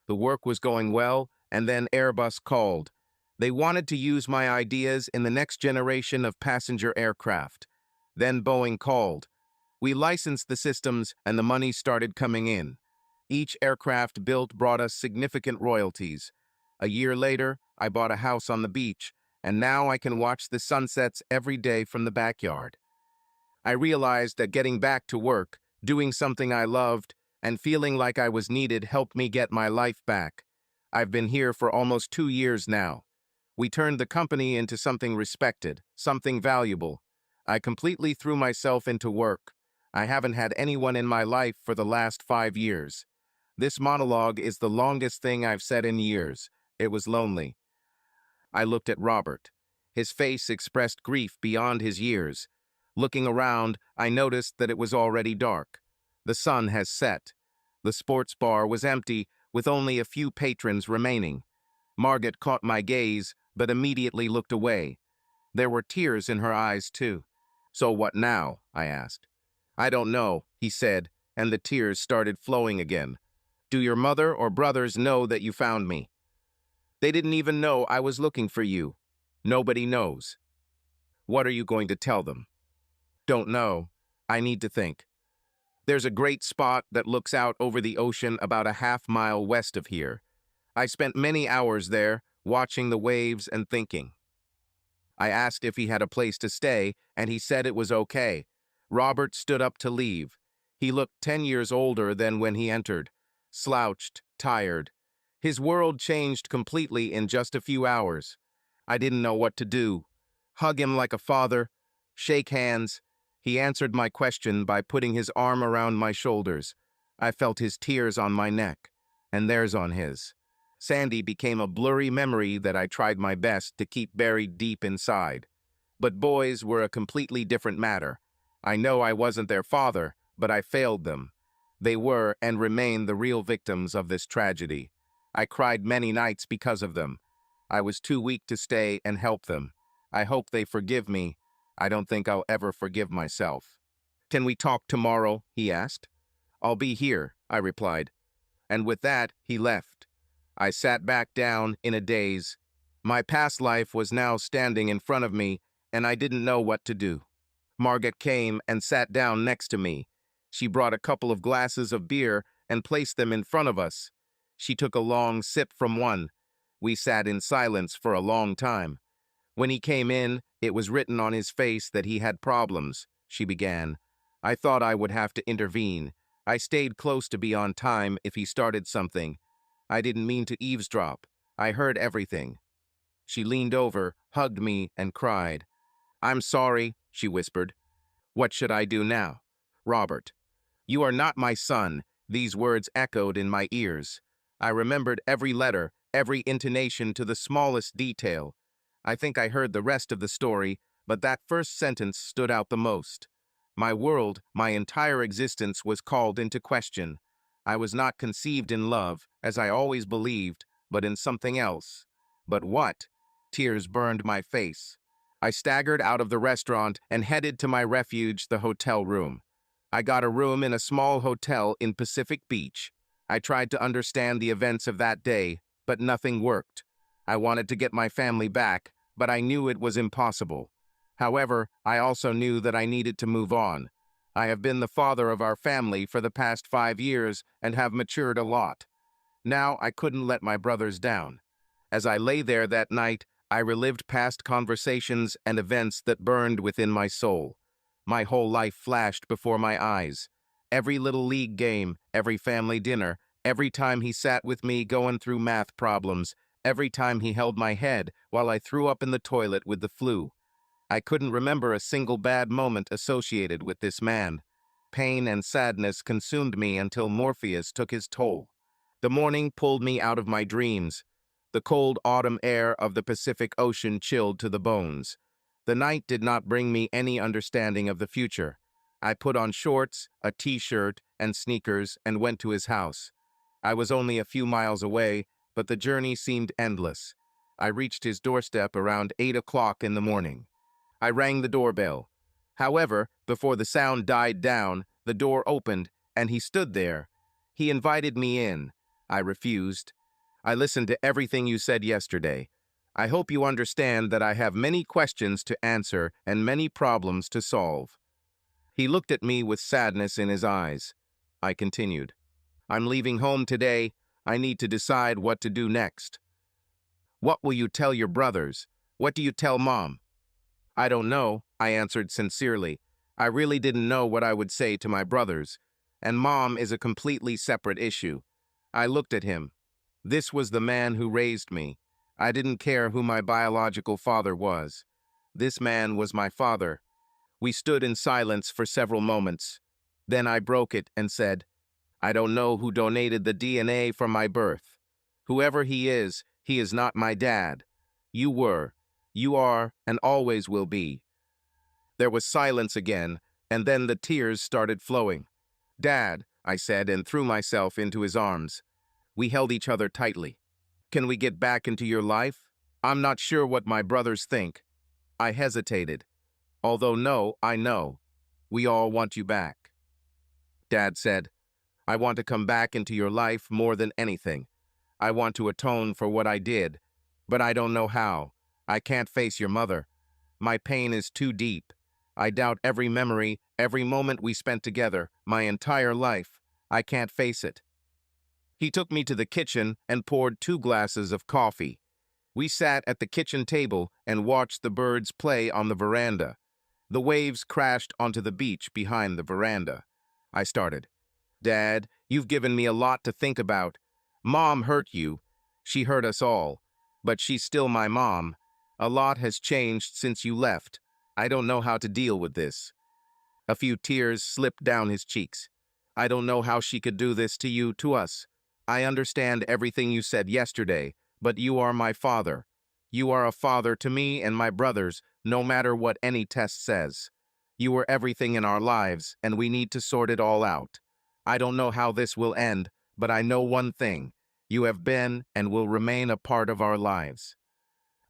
The work was going well, and then Airbus called. They wanted to use my ideas in the next generation of passenger aircraft. Then Boeing called. We licensed the systems, and the money started coming in. Each aircraft built brought us significant royalties. A year later, I bought a house on the beach, and now I can watch the sunsets every day from the backyard. I realized that getting back to work, doing something I loved, and feeling like I was needed helped me get my life back. I've been here for almost 2 years now. We turned the company into something respected, something valuable. I completely threw myself into work. I haven't had anyone in my life for the last 5 years. This monologue is the longest thing I've said in years. It was lonely. I looked at Robert. His face expressed grief beyond his years. Looking around, I noticed that it was already dark. The sun has set. The sports bar was empty, with only a few patrons remaining. Margaret caught my gaze, but immediately looked away. There were tears in her eyes, too. "So what now?" I asked. "I don't know," he said, and the tears started flowing again. "Do your mother or brothers know that you found me?" "They didn't even know I was looking for you." "Nobody knows." "What are you going to tell them?" "Don't know. I need to think. There's a great spot that looks out over the ocean about a half-mile west of here. I spent many hours there, watching the waves and thinking." I asked if he had a place to stay, and he said it was okay. Robert stood up to leave. He looked 10 years older than when he entered, slouched, tired. His world changed completely in just a few hours. I didn't know what to do. Hug him like a father, shake hands. He answered my question by putting his arm around my shoulders. I felt his tears on my neck, and theirs on his. Sandy became a blurry memory that I tried my best to keep buried deep inside. But boys were a completely different matter. I know I wasn't their father, but I failed them. They were and remain the real victims of this tragedy. I cried many nights because of them. I was too weak to stay and help them. I hope they forgive me. I don't think I'll ever forgive myself. "Can we talk tomorrow?" he asked. "I'll be here," I replied. And with that, he left. I sat back down in a daze. My past life was now standing in front of me, and I didn't know what to do. Margaret came and sat down next to me. She brought a couple of glasses of beer and placed them in front of us. She took a long sip from one. We sat in silence for a long time. When he came in, it was written on his face that he had problems, she began. I thought I would have to intervene. I stayed close to be on time if he started something. I didn't mean to eavesdrop. I heard everything. She leaned over, hugged me, and cried. "I'm sorry," she whispered. "What should I do now?" "Robert, you are not my son." These words echoed in my ears. I remembered every letter, every intonation to the smallest detail. I think I heard the rest of the story, but that first sentence stood out the most. My world, my entire existence was called into question. I was not conceived in love, as I always believed, but in something else. But what? Tears burned my face. I staggered out of the restaurant and headed to my refuge, the hotel room. I got a room in a small hotel in Pacific Beach. I tried to understand the events of that day, but nothing worked. I wanted to get my family back, but I knew it was impossible. However, I also knew that I needed to move on. I have been the father of our family for the past 5 years and have matured a lot. Now I couldn't let my brothers down. As I lay there that night, I relived past conversations and events that burned within my soul. My whole life flashed before my eyes. Every little league game, every family dinner, every time he sat with me going through math problems, every time he held my head while I threw up in the toilet with the flu. I couldn't remember a single bad moment associated with this man. Pain and sadness consumed me until Morpheus took his toll. The morning pulled me out of my dreams. The cold autumn air of the Pacific Ocean chilled to the bones. The night did not bring me any understanding of the future. I put on shorts, a t-shirt, and sneakers and went to his house. I was only a few miles away, but the journey seemed endless. I reached his doorstep around 8 o'clock in the morning. I rang the doorbell. However, before the sound died down, the door opened, and he stood there. He invited me in. I refused. I listened to everything you said yesterday. I hope you understand that I have many questions to answer and many problems to solve. He looked at me with sadness in his eyes. I continued. I'm leaving home today. I need to decide what to do next. What will you tell your brothers? What do you tell Mom? I don't know, I answered sincerely. I really didn't know what I would say to my brothers. And Mom is a completely separate issue. I looked at him. This was the man who raised me. I didn't care who my biological father was. This man was my father. We stood in silence for several moments. Then I broke it and said, I don't know who donated the DNA from my birth. Whoever he is not my dad. You were, you are, and always will be. There was silence again, and then the tears started flowing. Dad, I said, and threw myself into his arms. We held each other tightly. Can we get back into your life? I'm not sure what my brothers think. I hesitated. Although no, I know. We all want you back. Dad said, I want to come back into your life more than anything. I want to atone for what I did, but I don't know how. I can't face your mother. My pain is too deep. I doubt every memory, every moment we spent together, my entire life. I can't face it. He took me to the kitchen and poured 2 glasses of coffee. We sat at the kitchen table and watched the birds play on the veranda. The waves crashed onto the beach behind the veranda. I started. Dad, you've given me a lot to think about. Mom hurt you. She hurt us all. But she's still my mom. A lot has changed since you left. I don't know how to deal with this. A few tears slipped down his cheeks. I don't know how she could do this to you, to us. I understand everything you said yesterday, but you are my father. You are a father to me and my brothers, no matter what any test says. You were everything in our lives, and we need to sort it all out. I don't know how this will end, but I know one thing. You have been and will remain a part of our lives.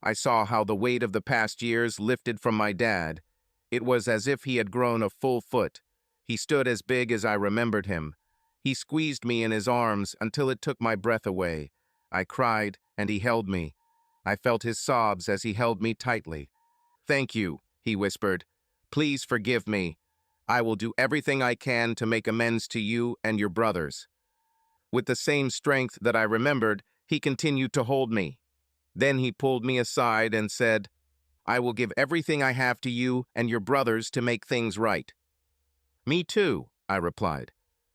I saw how the weight of the past years lifted from my dad. It was as if he had grown a full foot. He stood as big as I remembered him. He squeezed me in his arms until it took my breath away. I cried, and he held me. I felt his sobs as he held me tightly. Thank you, he whispered. Please forgive me. I will do everything I can to make amends to you and your brothers. With the same strength that I remembered, he continued to hold me. Then he pulled me aside and said, I will give everything I have to you and your brothers to make things right. Me too, I replied.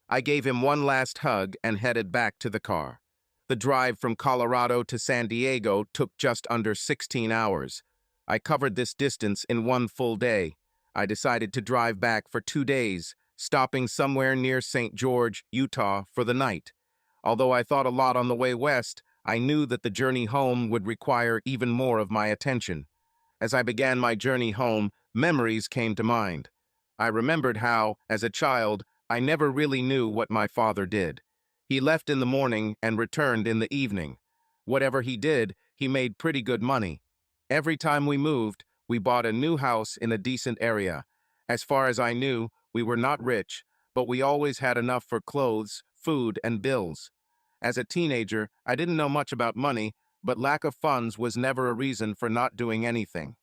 I gave him one last hug and headed back to the car. The drive from Colorado to San Diego took just under 16 hours. I covered this distance in one full day. I decided to drive back for 2 days, stopping somewhere near St. George, Utah, for the night. Although I thought a lot on the way west, I knew that the journey home would require even more of my attention. As I began my journey home, memories came to mind. I remembered how, as a child, I never really knew what my father did. He left in the morning and returned in the evening. Whatever he did, he made pretty good money. Every time we moved, we bought a new house in a decent area. As far as I knew, we were not rich, but we always had enough for clothes, food, and bills. As a teenager, I didn't know much about money, but lack of funds was never a reason for not doing anything.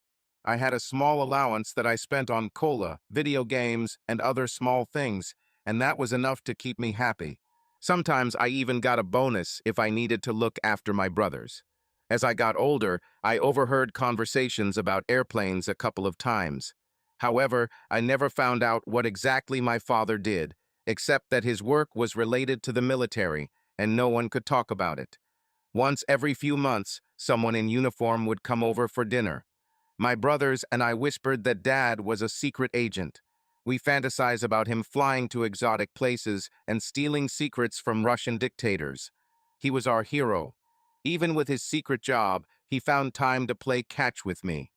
I had a small allowance that I spent on cola, video games, and other small things, and that was enough to keep me happy. Sometimes I even got a bonus if I needed to look after my brothers. As I got older, I overheard conversations about airplanes a couple of times. However, I never found out what exactly my father did, except that his work was related to the military, and no one could talk about it. Once every few months, someone in uniform would come over for dinner. My brothers and I whispered that Dad was a secret agent. We fantasized about him flying to exotic places and stealing secrets from Russian dictators. He was our hero. Even with his secret job, he found time to play catch with me.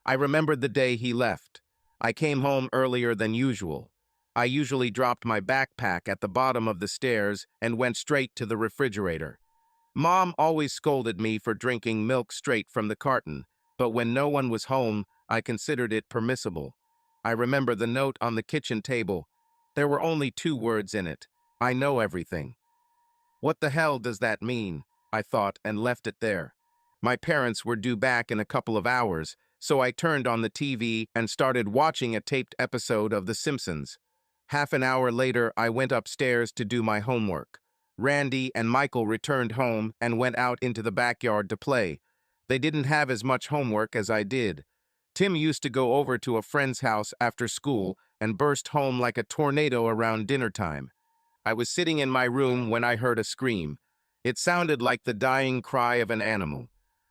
I remembered the day he left. I came home earlier than usual. I usually dropped my backpack at the bottom of the stairs and went straight to the refrigerator. Mom always scolded me for drinking milk straight from the carton, but when no one was home, I considered it permissible. I remember the note on the kitchen table. There were only 2 words in it. I know everything. What the hell does that mean? I thought and left it there. My parents were due back in a couple of hours, so I turned on the TV and started watching a taped episode of The Simpsons. Half an hour later, I went upstairs to do my homework. Randy and Michael returned home and went out into the backyard to play. They didn't have as much homework as I did. Tim used to go over to a friend's house after school and burst home like a tornado around dinner time. I was sitting in my room when I heard a scream. It sounded like the dying cry of an animal.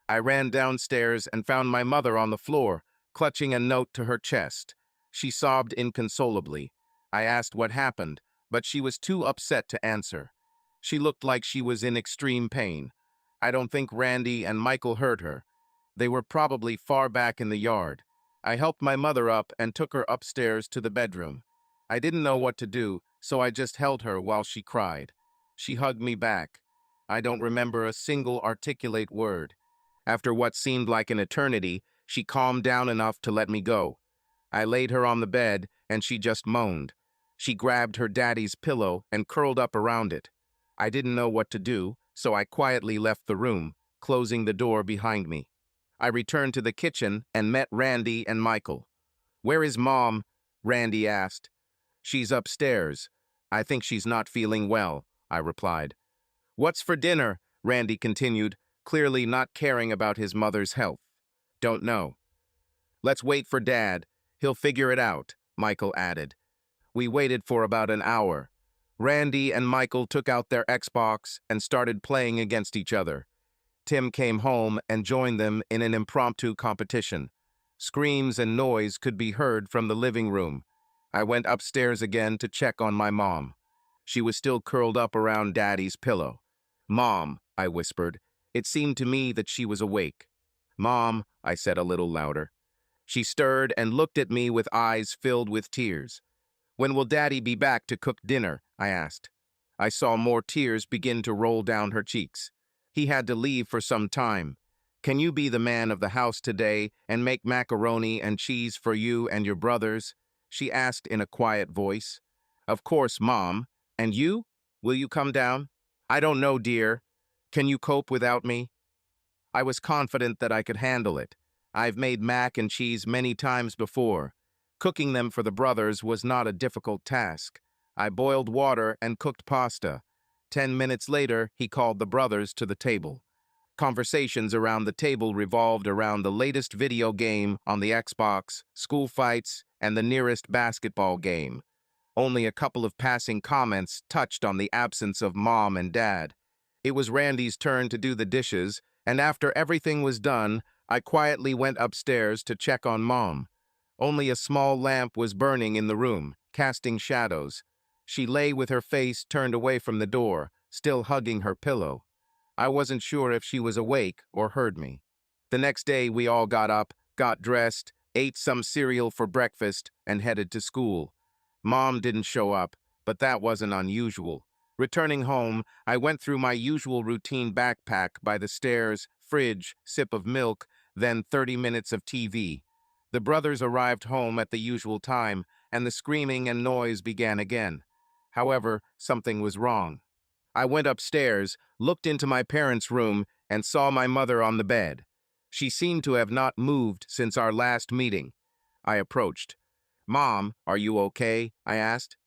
I ran downstairs and found my mother on the floor, clutching a note to her chest. She sobbed inconsolably. I asked what happened, but she was too upset to answer. She looked like she was in extreme pain. I don't think Randy and Michael hurt her. They were probably far back in the yard. I helped my mother up and took her upstairs to the bedroom. I didn't know what to do, so I just held her while she cried. She hugged me back. I don't remember a single articulate word. After what seemed like an eternity, she calmed down enough to let me go. I laid her on the bed, and she just moaned. She grabbed her daddy's pillow and curled up around it. I didn't know what to do, so I quietly left the room, closing the door behind me. I returned to the kitchen and met Randy and Michael. "Where is Mom?" Randy asked. "She's upstairs. I think she's not feeling well," I replied. "What's for dinner?" Randy continued, clearly not caring about his mother's health. "Don't know." "Let's wait for Dad. He'll figure it out," Michael added. We waited for about an hour. Randy and Michael took out their Xbox and started playing against each other. Tim came home and joined them in an impromptu competition. Screams and noise could be heard from the living room. I went upstairs again to check on my mom. She was still curled up around Daddy's pillow. "Mom," I whispered. It seemed to me that she was awake. "Mom," I said a little louder. She stirred and looked at me with eyes filled with tears. "When will Daddy be back to cook dinner?" I asked. I saw more tears begin to roll down her cheeks. "He had to leave for some time. Can you be the man of the house today and make macaroni and cheese for you and your brothers?" she asked in a quiet voice. "Of course, Mom. And you? Will you come down?" "I don't know, dear. Can you cope without me?" I was confident that I could handle it. I've made mac and cheese many times before. Cooking them for the brothers was not a difficult task. I boiled water and cooked pasta. 10 minutes later, he called the brothers to the table. Conversations around the table revolved around the latest video game on the Xbox, school fights, and the nearest basketball game. Only a couple of passing comments touched on the absence of Mom and Dad. It was Randy's turn to do the dishes, and after everything was done, I quietly went upstairs to check on Mom. Only a small lamp was burning in the room, casting shadows. She lay with her face turned away from the door, still hugging her pillow. I wasn't sure if she was awake or heard me. The next day, we all got up, got dressed, ate some cereal for breakfast, and headed to school. Mom didn't show up, but that wasn't unusual. Returning home, I went through my usual routine backpack by the stairs, fridge, sip of milk, then 30 minutes of TV. The brothers arrived home at the usual time, and the screaming and noise began again. However, something was wrong. I went upstairs, looked into my parents' room, and saw my mother on the bed. She seemed to have not moved since our last meeting. I approached. "Mom, are you okay?" I asked.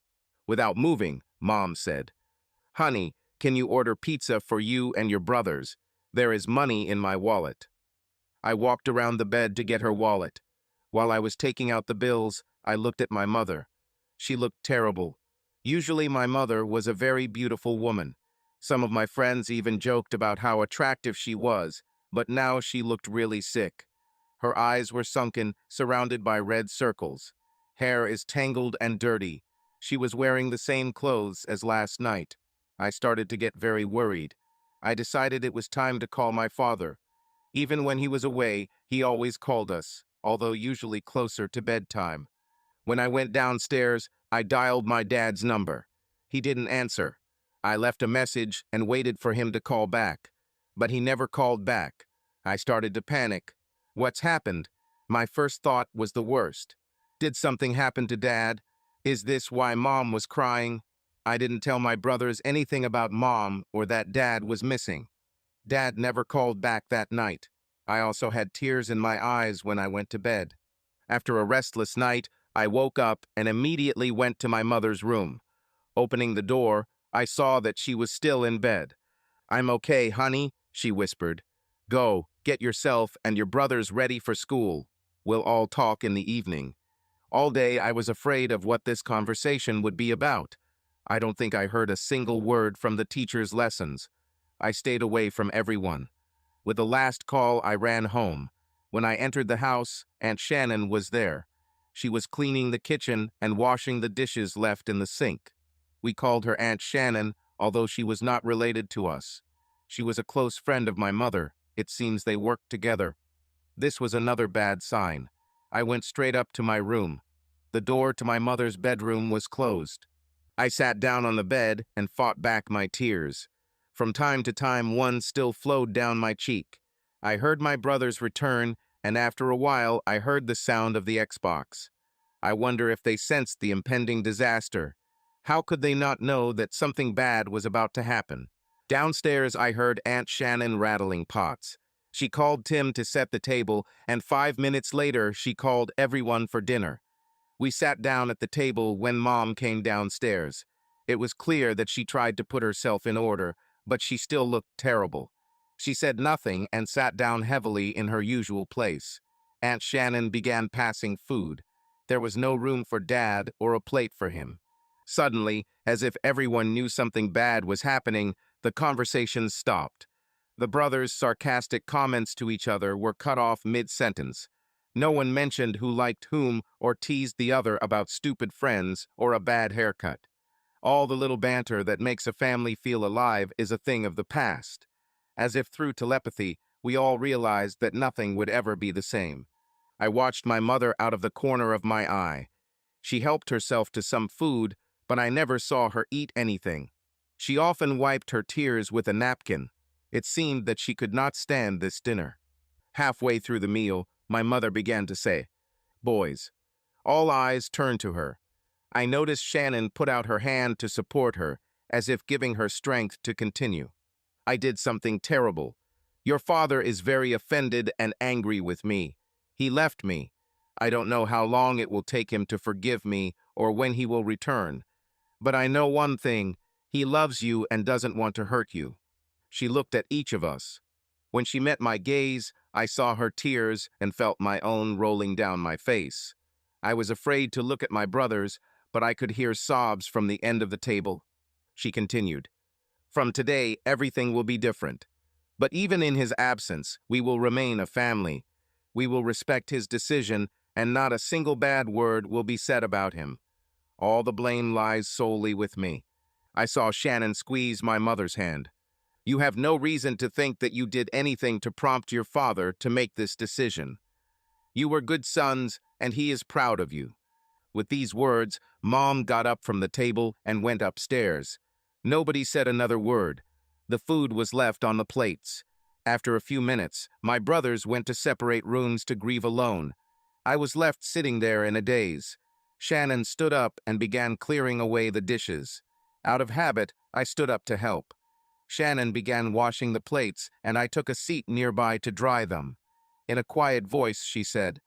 Without moving, Mom said, "Honey, can you order pizza for you and your brothers? There is money in my wallet." I walked around the bed to get her wallet. While I was taking out the bills, I looked at my mother. She looked terrible. Usually my mother was a very beautiful woman. Some of my friends even joked about how attractive she was, but now she looked really sick. Her eyes were sunken, surrounded by red circles. Hair is tangled and dirty. She was wearing the same clothes as last night. I started to get very worried. I decided it was time to call my father. Even when he was away, he always called us, although usually closer to bedtime. When I went downstairs, I dialed my dad's number. He didn't answer. I left a message and waited for him to call back, but he never called back. I started to panic. What's happened? My first thought was the worst. Did something happen to Dad? Is this why Mom was crying? I didn't tell my brothers anything about Mom or that Dad was missing. Dad never called back that night. I also had tears in my eyes when I went to bed. After a restless night, I woke up and immediately went to my mother's room. Opening the door, I saw that she was still in bed. "I'm okay, honey," she whispered. "Go, get yourself and your brothers ready for school. We'll all talk in the evening." All day I was afraid of what this conversation would be about. I don't think I heard a single word from the teacher's lessons. I stayed away from everyone. With the last call, I ran home. When I entered the house, Aunt Shannon was there. She was cleaning the kitchen and washing the dishes left in the sink. We called her Aunt Shannon, although she was not related to us. She was a close friend of my mother. It seems they worked together. This was another bad sign. I went straight up to my room. The door to my mother's bedroom was closed. I sat down on the bed and fought back my tears. From time to time, one still flowed down my cheek. I heard my brothers return, and after a while, I heard the sound of the Xbox. I wonder if they sensed the impending disaster. How could they not know that something bad was about to happen? Downstairs, I heard Aunt Shannon rattling pots. She called Tim to set the table, and 5 minutes later, she called everyone for dinner. We sat down at the table when Mom came downstairs. It was clear that she tried to put herself in order, but she still looked terrible. She said nothing and sat down heavily in her usual place. Aunt Shannon began passing food. There was no room for Dad or a plate for him. Suddenly, as if everyone knew something bad was happening, the conversation stopped. The brothers' sarcastic comments to each other were cut off mid-sentence. No one mentioned who liked whom or teased the other about stupid friends or a bad haircut. All the little banter that makes a family feel alive is a thing of the past. As if through telepathy, we all realized that nothing would ever be the same. I watched my mother out of the corner of my eye. She helped herself to some food, but I never saw her eat anything. She often wiped her tears with a napkin. It seemed that she could not stand this dinner. Halfway through the meal, my mother began to say, "Boys." All eyes turned to her. I noticed Shannon put out her hand to support her, as if giving her strength to continue. "I did something terrible. Your father is very offended and angry with me. He left me. I don't know how long it will take him to forgive me or when he will return. But I know one thing, he loves you and doesn't want to hurt you." She looked at each of us. When she met my gaze, I saw her tears and felt my own rolling down my face. I was afraid to look at my brothers, but I could hear sobs from the end of the table. She continued, "From today, everything will be different. But even in his absence, we will remain a family. We will respect his decision, and not a single bad word will be said about him. All the blame lies solely with me. I saw Shannon squeeze my mother's hand. You have no reason to think that you did anything to prompt your father to make this decision. You were good sons, and he is proud of you. With these words, Mom got up from the table and went upstairs. Nobody said another word. The food was left on the plates. After a few minutes, my brothers went to separate rooms to grieve alone. I was left sitting there in a daze. Shannon stood up and began clearing away the dishes. Out of habit, I stood up to help. Shannon began washing the plates, and I took a seat nearby to dry them. In a quiet voice, she said,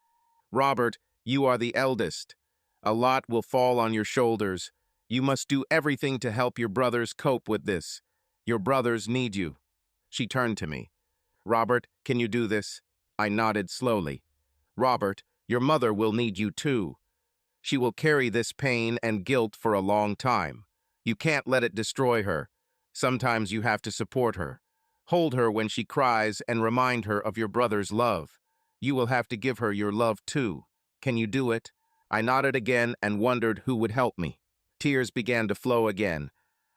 "Robert, you are the eldest. A lot will fall on your shoulders. You must do everything to help your brothers cope with this. Your brothers need you." She turned to me. "Robert, can you do this?" I nodded slowly. "Robert, your mother will need you too. She will carry this pain and guilt for a long time. You can't let it destroy her. Sometimes you have to support her. Hold her when she cries and remind her of your brother's love. You will have to give her your love too. Can you do it?" I nodded again and wondered who would help me. Tears began to flow again.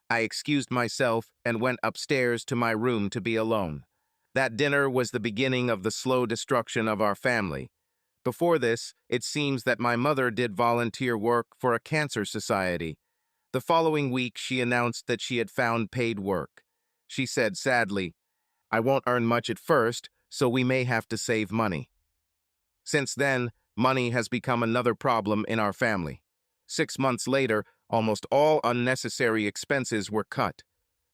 I excused myself and went upstairs to my room to be alone. That dinner was the beginning of the slow destruction of our family. Before this, it seems that my mother did volunteer work for a cancer society. The following week, she announced that she had found paid work. She said sadly, "I won't earn much at first, so we may have to save money." Since then, money has become another problem in our family. 6 months later, almost all unnecessary expenses were cut.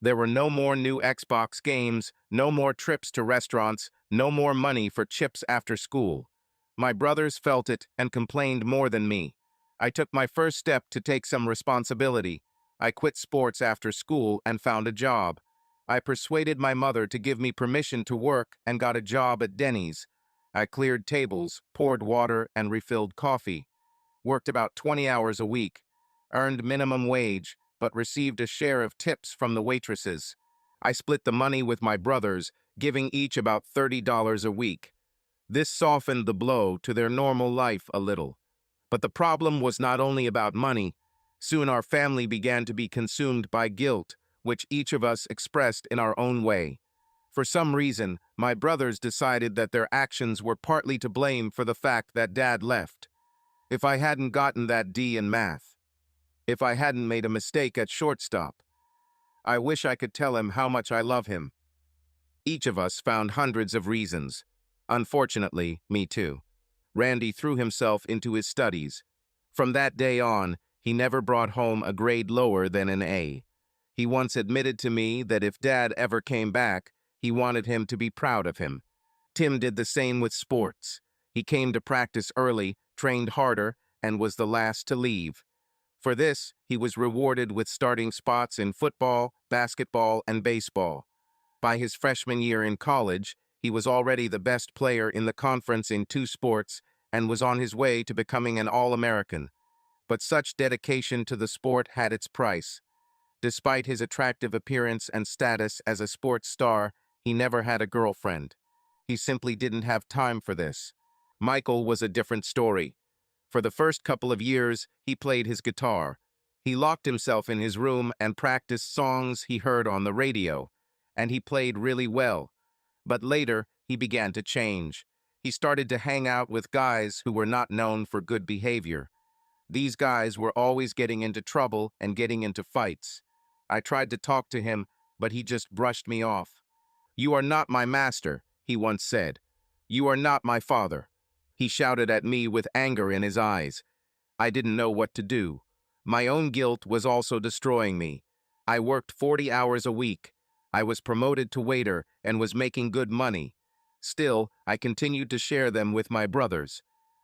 There were no more new Xbox games, no more trips to restaurants, no more money for chips after school. My brothers felt it and complained more than me. I took my first step to take some responsibility. I quit sports after school and found a job. I persuaded my mother to give me permission to work and got a job at Denny's. I cleared tables, poured water, and refilled coffee. Worked about 20 hours a week. Earned minimum wage, but received a share of tips from the waitresses. I split the money with my brothers, giving each about $30 a week. This softened the blow to their normal life a little. But the problem was not only about money. Soon our family began to be consumed by guilt, which each of us expressed in our own way. For some reason, my brothers decided that their actions were partly to blame for the fact that Dad left. If I hadn't gotten that D in math, if I hadn't made a mistake at shortstop, I wish I could tell him how much I love him. Each of us found hundreds of reasons. Unfortunately, me too. Randy threw himself into his studies. From that day on, he never brought home a grade lower than an A. He once admitted to me that if Dad ever came back, he wanted him to be proud of him. Tim did the same with sports. He came to practice early, trained harder, and was the last to leave. For this, he was rewarded with starting spots in football, basketball, and baseball. By his freshman year in college, he was already the best player in the conference in 2 sports and was on his way to becoming an All-American. But such dedication to the sport had its price. Despite his attractive appearance and status as a sports star, he never had a girlfriend. He simply didn't have time for this. Michael was a different story. For the first couple of years, he played his guitar. He locked himself in his room and practiced songs he heard on the radio, and he played really well. But later, he began to change. He started to hang out with guys who were not known for good behavior. These guys were always getting into trouble and getting into fights. I tried to talk to him, but he just brushed me off. "You are not my master," he once said. "You are not my father." He shouted at me with anger in his eyes. I didn't know what to do. My own guilt was also destroying me. I worked 40 hours a week. I was promoted to waiter and was making good money. Still, I continued to share them with my brothers.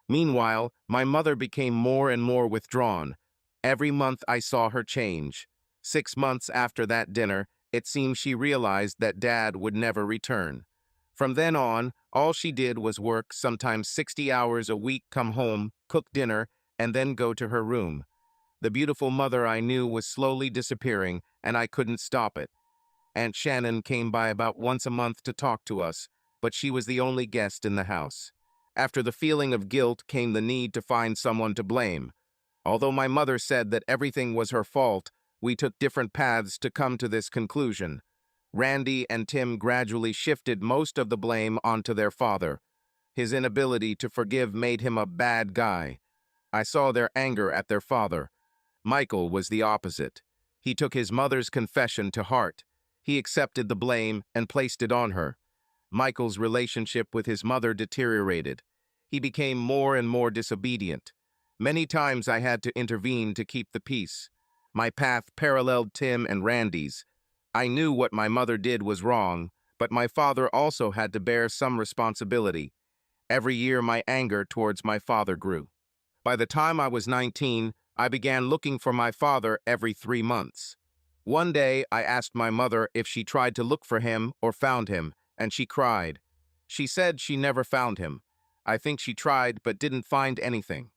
Meanwhile, my mother became more and more withdrawn. Every month I saw her change. 6 months after that dinner, it seemed she realized that Dad would never return. From then on, all she did was work sometimes 60 hours a week, come home, cook dinner, and then go to her room. The beautiful mother I knew was slowly disappearing, and I couldn't stop it. Aunt Shannon came by about once a month to talk to us, but she was the only guest in the house. After the feeling of guilt came the need to find someone to blame. Although my mother said that everything was her fault, We took different paths to come to this conclusion. Randy and Tim gradually shifted most of the blame onto their father. His inability to forgive made him a bad guy. I saw their anger at their father. Michael was the opposite. He took his mother's confession to heart. He accepted the blame and placed it on her. Michael's relationship with his mother deteriorated. He became more and more disobedient. Many times I had to intervene to keep the peace. My path paralleled Tim and Randy's. I knew what my mother did was wrong, but my father also had to bear some responsibility. Every year my anger towards my father grew. By the time I was 19, I began looking for my father every 3 months. One day, I asked my mother if she tried to look for him or found him, and she cried. She said she never found him. I think she tried but didn't find anything.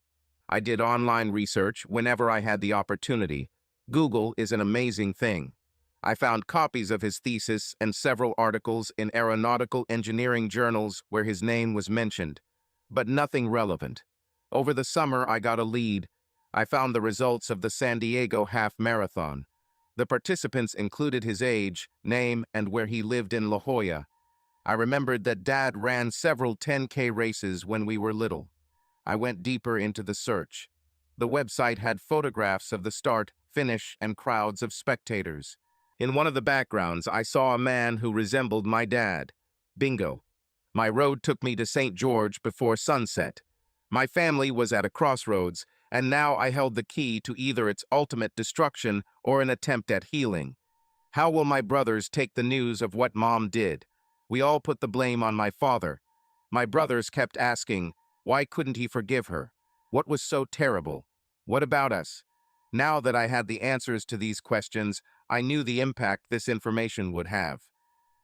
I did online research whenever I had the opportunity. Google is an amazing thing. I found copies of his thesis and several articles in aeronautical engineering journals where his name was mentioned, but nothing relevant. Over the summer, I got a lead. I found the results of the San Diego Half Marathon. The participants included his age, name, and where he lived in La Jolla. I remembered that Dad ran several 10K races when we were little. I went deeper into the search. The website had photographs of the start, finish, and crowds of spectators. In one of the backgrounds, I saw a man who resembled my dad. Bingo. My road took me to St. George before sunset. My family was at a crossroads, and now I held the key to either its ultimate destruction or an attempt at healing. How will my brothers take the news of what Mom did? We all put the blame on my father. My brothers kept asking, why couldn't he forgive her? What was so terrible? What about us? Now that I had the answers to these questions, I knew the impact this information would have.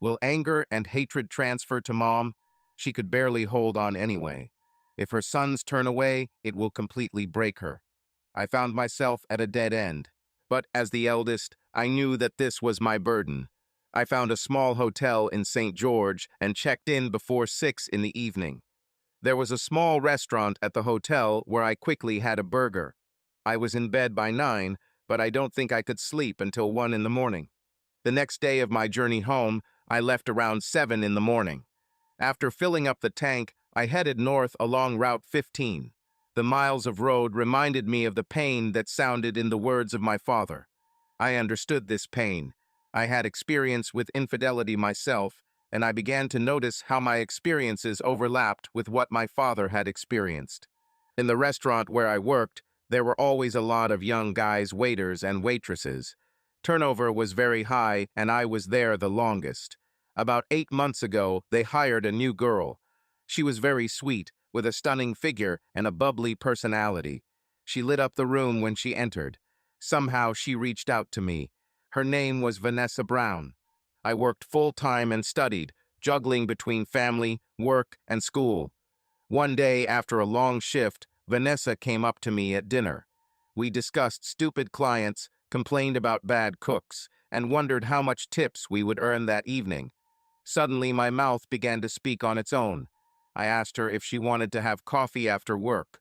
Will anger and hatred transfer to Mom? She could barely hold on anyway. If her sons turn away, it will completely break her. I found myself at a dead end. But as the eldest, I knew that this was my burden. I found a small hotel in St. George and checked in before 6 in the evening. There was a small restaurant at the hotel where I quickly had a burger. I was in bed by 9, but I don't think I could sleep until 1 in the morning. The next day of my journey home, I left around 7 in the morning. After filling up the tank, I headed north along Route 15. The miles of road reminded me of the pain that sounded in the words of my father. I understood this pain. I had experience with infidelity myself, and I began to notice how my experiences overlapped with what my father had experienced. In the restaurant where I worked, there were always a lot of young guys, waiters, and waitresses. Turnover was very high, and I was there the longest. About 8 months ago, they hired a new girl. She was very sweet, with a stunning figure and a bubbly personality. She lit up the room when she entered. Somehow she reached out to me. Her name was Vanessa Brown. I worked full-time and studied, juggling between family, work, and school. One day, after a long shift, Vanessa came up to me at dinner. We discussed stupid clients, complained about bad cooks, and wondered how much tips we would earn that evening. Suddenly, my mouth began to speak on its own. I asked her if she wanted to have coffee after work.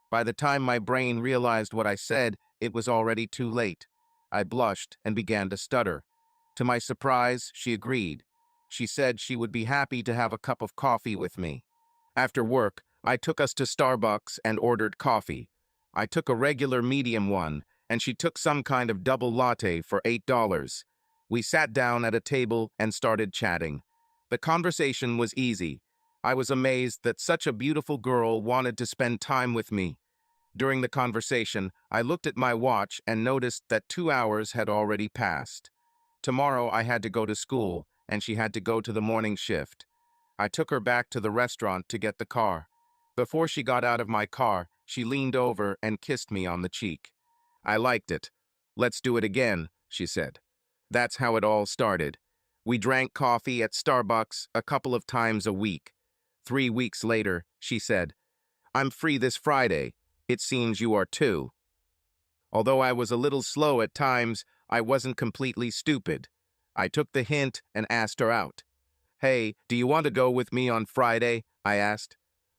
By the time my brain realized what I said, it was already too late. I blushed and began to stutter. To my surprise, she agreed. She said she would be happy to have a cup of coffee with me. After work, I took us to Starbucks and ordered coffee. I took a regular medium one, and she took some kind of double latte for $8. We sat down at a table and started chatting. The conversation was easy. I was amazed that such a beautiful girl wanted to spend time with me. During the conversation, I looked at my watch and noticed that 2 hours had already passed. Tomorrow I had to go to school, and she had to go to the morning shift. I took her back to the restaurant to get the car. Before she got out of my car, she leaned over and kissed me on the cheek. I liked it. Let's do it again, she said. That's how it all started. We drank coffee at Starbucks a couple of times a week. 3 weeks later, she said, I'm free this Friday. It seems you are too. Although I was a little slow at times, I wasn't completely stupid. I took the hint and asked her out. Hey, do you want to go with me on Friday? I asked.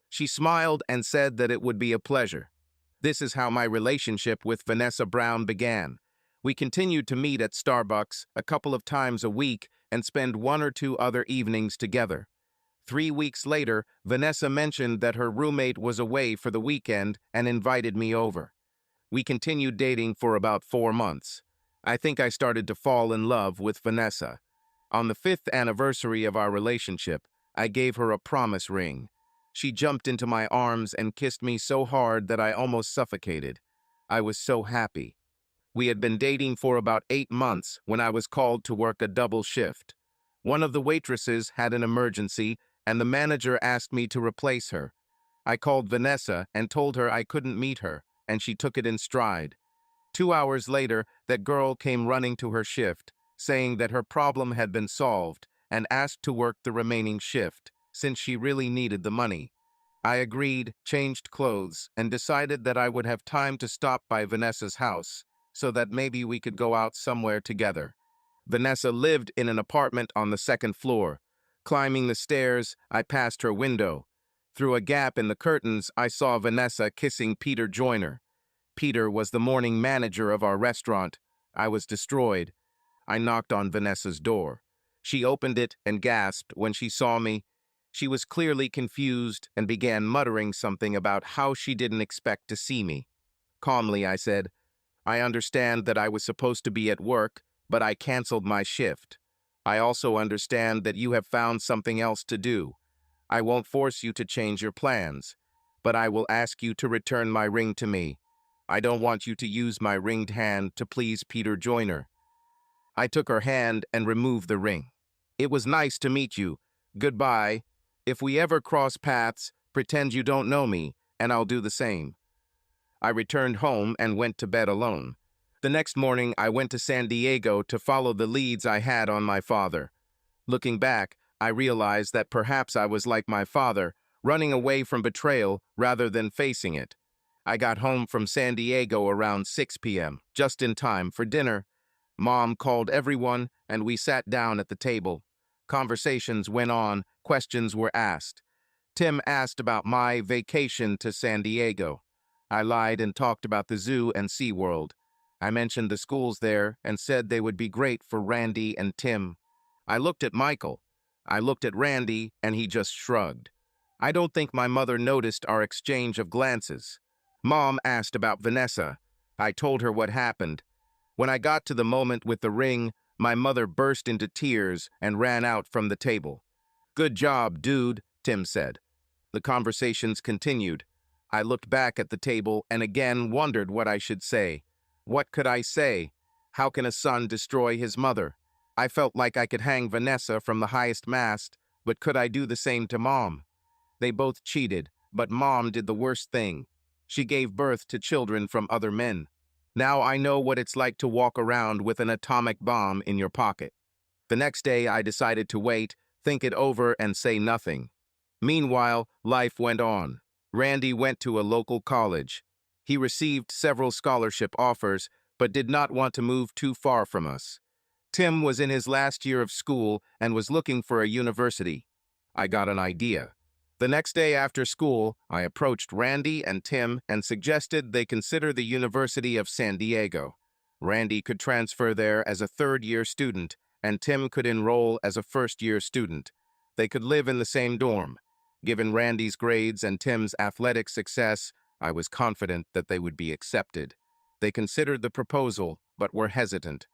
She smiled and said that it would be a pleasure. This is how my relationship with Vanessa Brown began. We continued to meet at Starbucks a couple of times a week and spend 1 or 2 other evenings together. 3 weeks later, Vanessa mentioned that her roommate was away for the weekend and invited me over. We continued dating for about 4 months. I think I started to fall in love with Vanessa. On the 5th anniversary of our relationship, I gave her a promise ring. She jumped into my arms and kissed me so hard that I almost suffocated. I was so happy. We had been dating for about 8 months when I was called to work a double shift. One of the waitresses had an emergency, and the manager asked me to replace her. I called Vanessa and told her I couldn't meet her, and she took it in stride. 2 hours later, that girl came running to her shift, saying that her problem had been solved and asked to work the remaining shift, since she really needed the money. I agreed, changed clothes, and decided that I would have time to stop by Vanessa's house, so that maybe we could go out somewhere together. Vanessa lived in an apartment on the 2nd floor. Climbing the stairs, I passed her window. Through a gap in the curtains, I saw Vanessa kissing Peter Joyner. Peter was the morning manager of our restaurant. I was destroyed. I knocked on Vanessa's door. She opened it and gasped when she saw me. She was clearly confused and began muttering something about how she didn't expect to see me. Calmly, I said, "I understand that I was supposed to be at work, but I canceled my shift. I also understand that you have found something else to do. I won't force you to change your plans, but I will ask you to return my ring to me. I don't want you to use my ringed hand to please Peter Joyner." I took her hand and removed the ring. "It was nice to meet you. Goodbye. If we ever cross paths, pretend you don't know me, and I'll do the same." I returned home and went to bed alone. The next morning, I went to San Diego to follow the leads I had on my father. Looking back, I realized that perhaps I was like my father, running away from betrayal rather than facing it. I got home from San Diego around 6 p.m., just in time for dinner. Mom called everyone, and we sat down at the table. Conversations went on, questions were asked. Tim asked about my vacation to San Diego. I lied and talked about the zoo and SeaWorld. I mentioned the schools there and said they would be great for Randy and Tim. I looked at Michael. I looked at Randy, and he just shrugged. I don't think my mother noticed our exchange of glances. Mom asked about Vanessa. I told her what happened. When I got to the moment with the ring, my mother burst into tears and ran out from the table. "Good job, dude," Tim said. The conversations continued. I looked back at the table and again wondered what I should say. What could I say? How can a son destroy his mother? I felt like I could hang Vanessa from the highest mast, but could I do the same to Mom? They both cheated, but Mom did the worst thing. She gave birth to children from other men. Now I know what it's like to walk around with an atomic bomb in your pocket. The next day, I decided to wait, think it over, and say nothing. Meanwhile, life went on. Randy went to a local college. He received several scholarship offers, but did not want to move too far from us. Tim was in his last year of school and was looking for a university. I got an idea. The next day after school, I approached Randy and Tim and suggested they consider the University of San Diego. Randy could transfer there as a third-year student, and Tim could enroll as a first-year student. They could live in the same dorm. Given Randy's grades and Tim's athletic success, I was confident that they would be accepted. They considered the proposal, but were hesitant.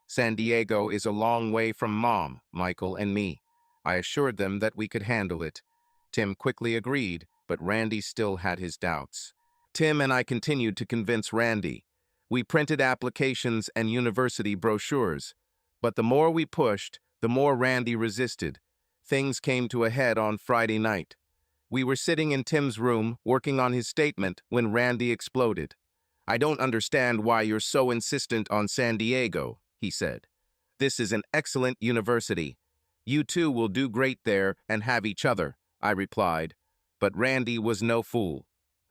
San Diego is a long way from Mom, Michael, and me. I assured them that we could handle it. Tim quickly agreed, but Randy still had his doubts. Tim and I continued to convince Randy. We printed applications and university brochures. But the more we pushed, the more Randy resisted. Things came to a head on Friday night. We were sitting in Tim's room, working on his statement, when Randy exploded. "I don't understand why you're so insistent on San Diego," he said. "This is an excellent university. You two will do great there and have each other," I replied. But Randy was no fool.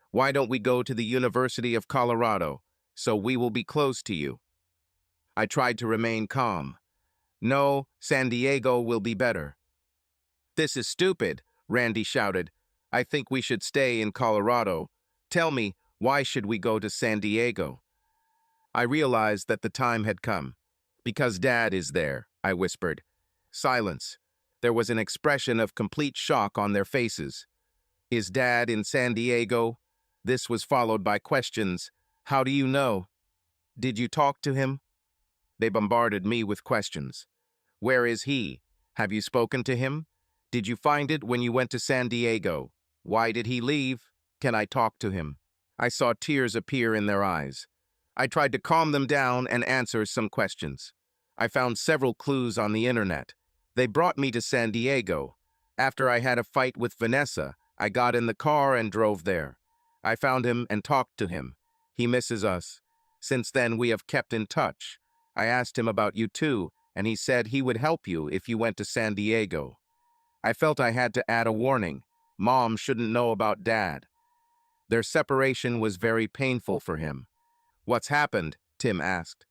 "Why don't we go to the University of Colorado, so we will be close to you?" I tried to remain calm. "No, San Diego will be better." "This is stupid," Randy shouted. "I think we should stay in Colorado. Tell me, why should we go to San Diego?" I realized that the time had come. Because Dad is there, I whispered. Silence. There was an expression of complete shock on their faces. Is Dad in San Diego? This was followed by questions. How do you know? Did you talk to him? They bombarded me with questions. Where is he? Have you spoken to him? Did you find it when you went to San Diego? Why did he leave? Can I talk to him? I saw tears appear in their eyes. I tried to calm them down and answer some questions. I found several clues on the internet. They brought me to San Diego. After I had a fight with Vanessa, I got in the car and drove there. I found him and talked to him. He misses us. Since then, we have kept in touch. I asked him about you too, and he said he would help you if you went to San Diego. I felt I had to add a warning. Mom shouldn't know about Dad. Their separation was very painful for him. What's happened? Tim asked.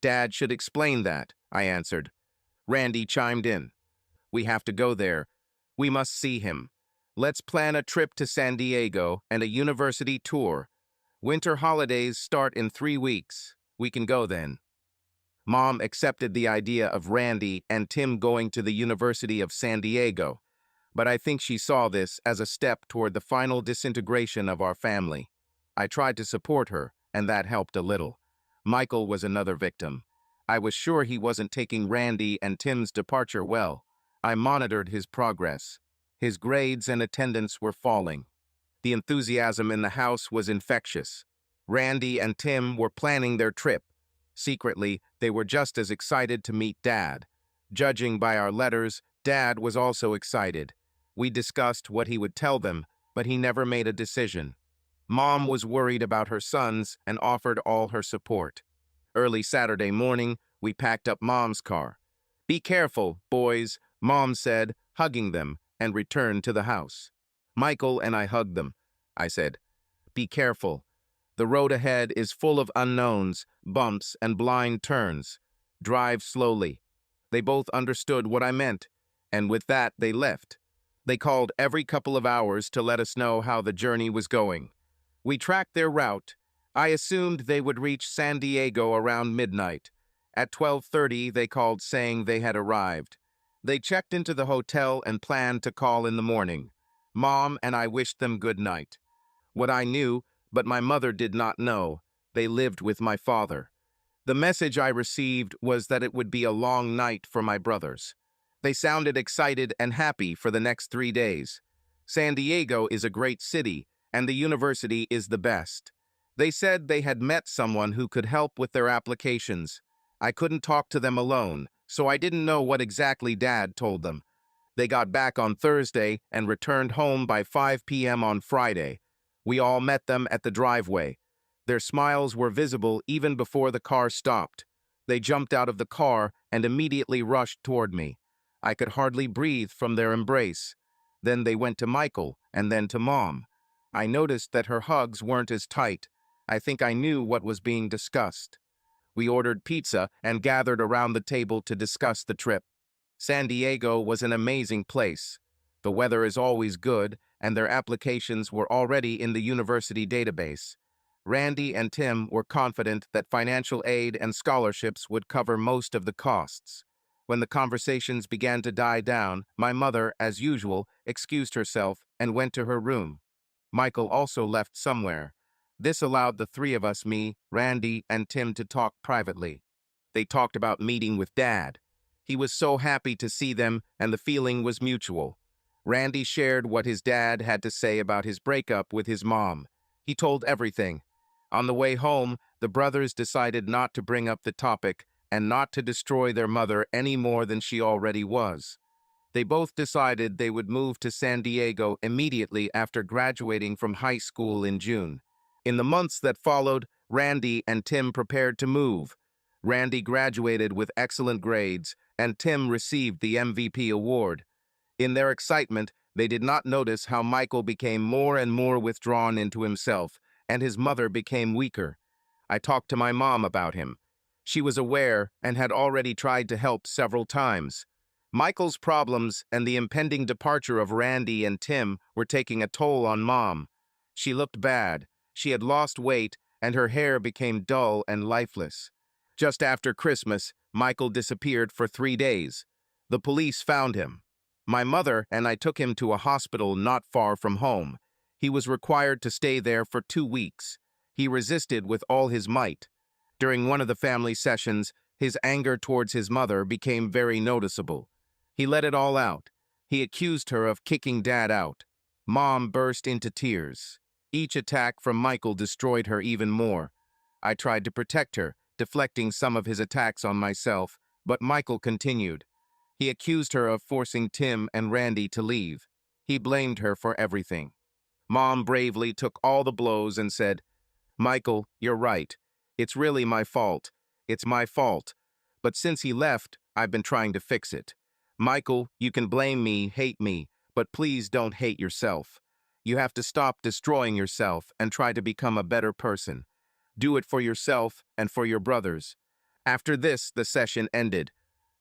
Dad should explain that, I answered. Randy chimed in. We have to go there. We must see him. Let's plan a trip to San Diego and a university tour. Winter holidays start in 3 weeks. We can go then. Mom accepted the idea of Randy and Tim going to the University of San Diego, but I think she saw this as a step toward the final disintegration of our family. I tried to support her, and that helped a little. Michael was another victim. I was sure he wasn't taking Randy and Tim's departure well. I monitored his progress. His grades and attendance were falling. The enthusiasm in the house was infectious. Randy and Tim were planning their trip. Secretly, they were just as excited to meet Dad. Judging by our letters, Dad was also excited. We discussed what he would tell them, but he never made a decision. Mom was worried about her sons and offered all her support. Early Saturday morning, we packed up Mom's car. Be careful, boys, Mom said, hugging them, and returned to the house. Michael and I hugged them. I said, be careful. The road ahead is full of unknowns, bumps, and blind turns. Drive slowly. They both understood what I meant, and with that they left. They called every couple of hours to let us know how the journey was going. We tracked their route. I assumed they would reach San Diego around midnight. At 12:30, they called saying they had arrived. They checked into the hotel and planned to call in the morning. Mom and I wished them good night. What I knew, but my mother did not know, they lived with my father. The message I received was that it would be a long night for my brothers. They sounded excited and happy for the next 3 days. San Diego is a great city, and the university is the best. They said they had met someone who could help with their applications. I couldn't talk to them alone, so I didn't know what exactly Dad told them. They got back on Thursday and returned home by 5 p.m. on Friday. We all met them at the driveway. Their smiles were visible even before the car stopped. They jumped out of the car and immediately rushed toward me. I could hardly breathe from their embrace. Then they went to Michael and then to Mom. I noticed that her hugs weren't as tight. I think I knew what was being discussed. We ordered pizza and gathered around the table to discuss the trip. San Diego was an amazing place. The weather is always good, and their applications were already in the university database. Randy and Tim were confident that financial aid and scholarships would cover most of the costs. When the conversations began to die down, my mother, as usual, excused herself and went to her room. Michael also left somewhere. This allowed the three of us, me, Randy, and Tim, to talk privately. They talked about meeting with Dad. He was so happy to see them, and the feeling was mutual. Randy shared what his dad had to say about his breakup with his mom. He told everything. On the way home, the brothers decided not to bring up the topic and not to destroy their mother any more than she already was. They both decided they would move to San Diego immediately after graduating from high school in June. In the months that followed, Randy and Tim prepared to move. Randy graduated with excellent grades, and Tim received the MVP award. In their excitement, they did not notice how Michael became more and more withdrawn into himself, and his mother became weaker. I talked to my mom about him. She was aware and had already tried to help several times. Michael's problems and the impending departure of Randy and Tim were taking a toll on Mom. She looked bad. She had lost weight and her hair became dull and lifeless. Just after Christmas, Michael disappeared for 3 days. The police found him. My mother and I took him to a hospital not far from home. He was required to stay there for 2 weeks. He resisted with all his might. During one of the family sessions, his anger towards his mother became very noticeable. He let it all out. He accused her of kicking Dad out. Mom burst into tears. Each attack from Michael destroyed her even more. I tried to protect her, deflecting some of his attacks on myself, but Michael continued. He accused her of forcing Tim and Randy to leave. He blamed her for everything. Mom bravely took all the blows and said, Michael, you're right. It's really my fault. It's my fault. But since he left, I've been trying to fix it. Michael, you can blame me, hate me, but please don't hate yourself. You have to stop destroying yourself and try to become a better person. Do it for yourself and for your brothers. After this, the session ended.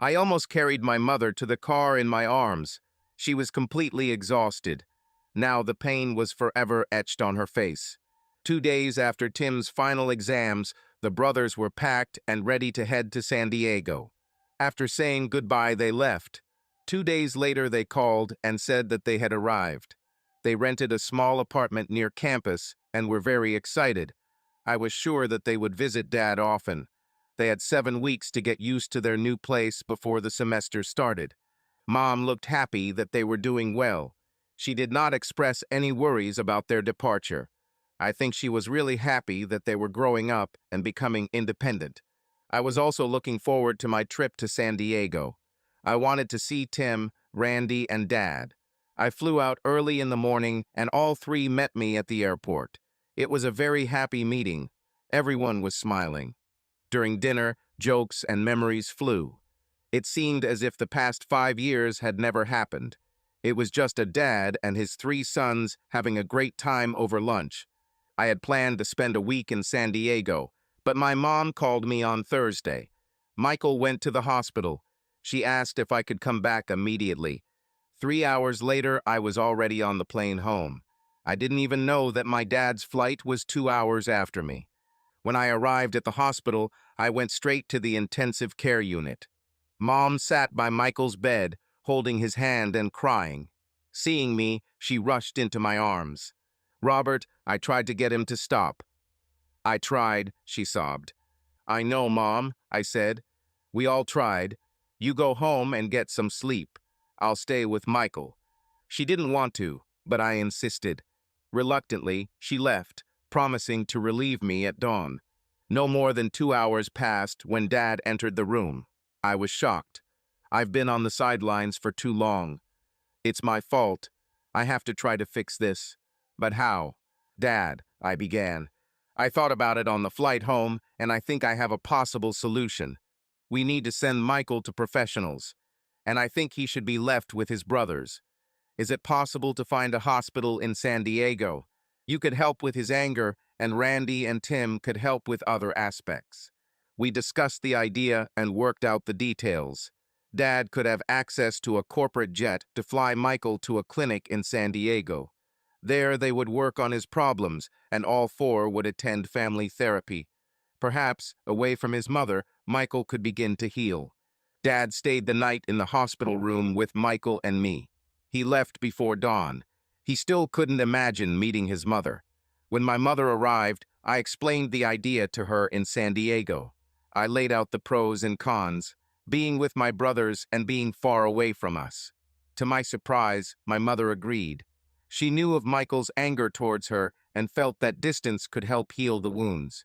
I almost carried my mother to the car in my arms. She was completely exhausted. Now the pain was forever etched on her face. 2 days after Tim's final exams, the brothers were packed and ready to head to San Diego. After saying goodbye, they left. 2 days later, they called and said that they had arrived. They rented a small apartment near campus and were very excited. I was sure that they would visit Dad often. They had 7 weeks to get used to their new place before the semester started. Mom looked happy that they were doing well. She did not express any worries about their departure. I think she was really happy that they were growing up and becoming independent. I was also looking forward to my trip to San Diego. I wanted to see Tim, Randy, and Dad. I flew out early in the morning, and all three met me at the airport. It was a very happy meeting. Everyone was smiling. During dinner, jokes and memories flew. It seemed as if the past 5 years had never happened. It was just a dad and his 3 sons having a great time over lunch. I had planned to spend a week in San Diego, but my mom called me on Thursday. Michael went to the hospital. She asked if I could come back immediately. 3 hours later, I was already on the plane home. I didn't even know that my dad's flight was 2 hours after me. When I arrived at the hospital, I went straight to the intensive care unit. Mom sat by Michael's bed, holding his hand and crying. Seeing me, she rushed into my arms. Robert, I tried to get him to stop. I tried, she sobbed. I know, Mom, I said. We all tried. You go home and get some sleep. I'll stay with Michael. She didn't want to, but I insisted. Reluctantly, she left, promising to relieve me at dawn. No more than 2 hours passed when Dad entered the room. I was shocked. I've been on the sidelines for too long. It's my fault. I have to try to fix this. But how? Dad, I began. I thought about it on the flight home, and I think I have a possible solution. We need to send Michael to professionals, and I think he should be left with his brothers. Is it possible to find a hospital in San Diego? You could help with his anger, and Randy and Tim could help with other aspects. We discussed the idea and worked out the details. Dad could have access to a corporate jet to fly Michael to a clinic in San Diego. There they would work on his problems, and all 4 would attend family therapy. Perhaps, away from his mother, Michael could begin to heal. Dad stayed the night in the hospital room with Michael and me. He left before dawn. He still couldn't imagine meeting his mother. When my mother arrived, I explained the idea to her in San Diego. I laid out the pros and cons, being with my brothers and being far away from us. To my surprise, my mother agreed. She knew of Michael's anger towards her and felt that distance could help heal the wounds.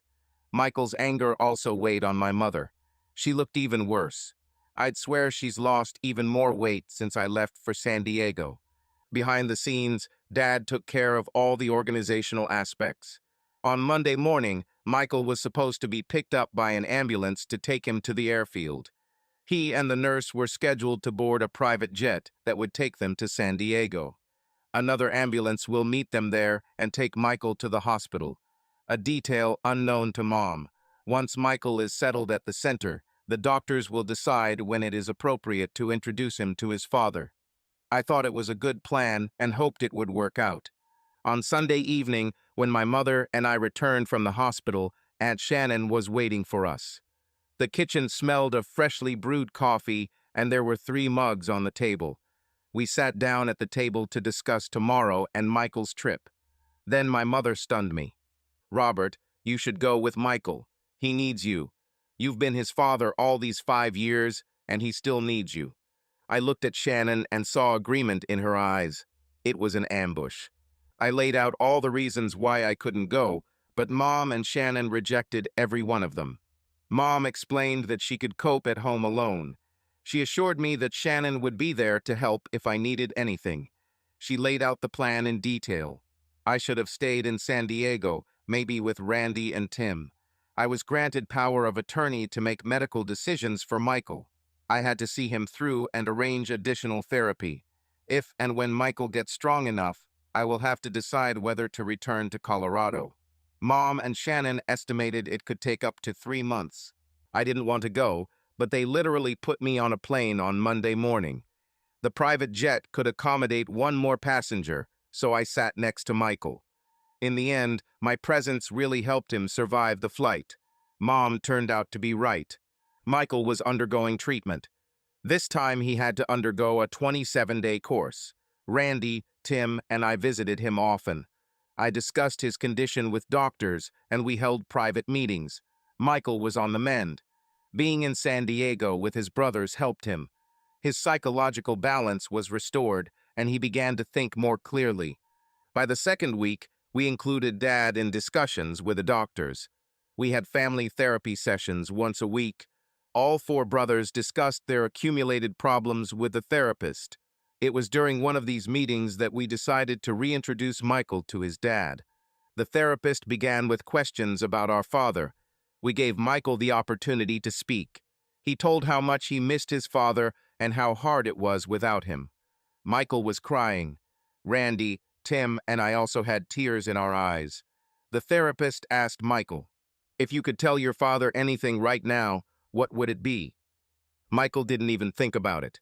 Michael's anger also weighed on my mother. She looked even worse. I'd swear she's lost even more weight since I left for San Diego. Behind the scenes, Dad took care of all the organizational aspects. On Monday morning, Michael was supposed to be picked up by an ambulance to take him to the airfield. He and the nurse were scheduled to board a private jet that would take them to San Diego. Another ambulance will meet them there and take Michael to the hospital. A detail unknown to Mom. Once Michael is settled at the center, the doctors will decide when it is appropriate to introduce him to his father. I thought it was a good plan and hoped it would work out. On Sunday evening, When my mother and I returned from the hospital, Aunt Shannon was waiting for us. The kitchen smelled of freshly brewed coffee, and there were 3 mugs on the table. We sat down at the table to discuss tomorrow and Michael's trip. Then my mother stunned me. "Robert, you should go with Michael. He needs you. You've been his father all these 5 years, and he still needs you." I looked at Shannon and saw agreement in her eyes. It was an ambush. I laid out all the reasons why I couldn't go, but Mom and Shannon rejected every one of them. Mom explained that she could cope at home alone. She assured me that Shannon would be there to help if I needed anything. She laid out the plan in detail. I should have stayed in San Diego, maybe with Randy and Tim. I was granted power of attorney to make medical decisions for Michael. I had to see him through and arrange additional therapy. If and when Michael gets strong enough, I will have to decide whether to return to Colorado. Mom and Shannon estimated it could take up to 3 months. I didn't want to go, but they literally put me on a plane on Monday morning. The private jet could accommodate 1 more passenger, so I sat next to Michael. In the end, my presence really helped him survive the flight. Mom turned out to be right. Michael was undergoing treatment. This time he had to undergo a 27-day course. Randy, Tim, and I visited him often. I discussed his condition with doctors, and we held private meetings. Michael was on the mend. Being in San Diego with his brothers helped him. His psychological balance was restored, and he began to think more clearly. By the 2nd week, we included Dad in discussions with the doctors. We had family therapy sessions once a week. All 4 brothers discussed their accumulated problems with the therapist. It was during one of these meetings that we decided to reintroduce Michael to his dad. The therapist began with questions about our father. We gave Michael the opportunity to speak. He told how much he missed his father and how hard it was without him. Michael was crying. Randy, Tim, and I also had tears in our eyes. The therapist asked Michael, "If you could tell your father anything right now, what would it be?" Michael didn't even think about it.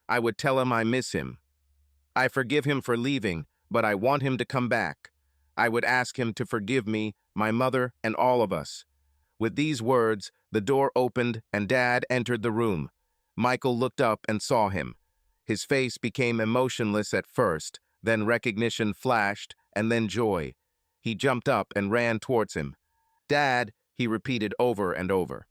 "I would tell him I miss him. I forgive him for leaving, but I want him to come back. I would ask him to forgive me, my mother, and all of us." With these words, the door opened and Dad entered the room. Michael looked up and saw him. His face became emotionless at first, then recognition flashed, and then joy. He jumped up and ran towards him. "Dad," he repeated over and over.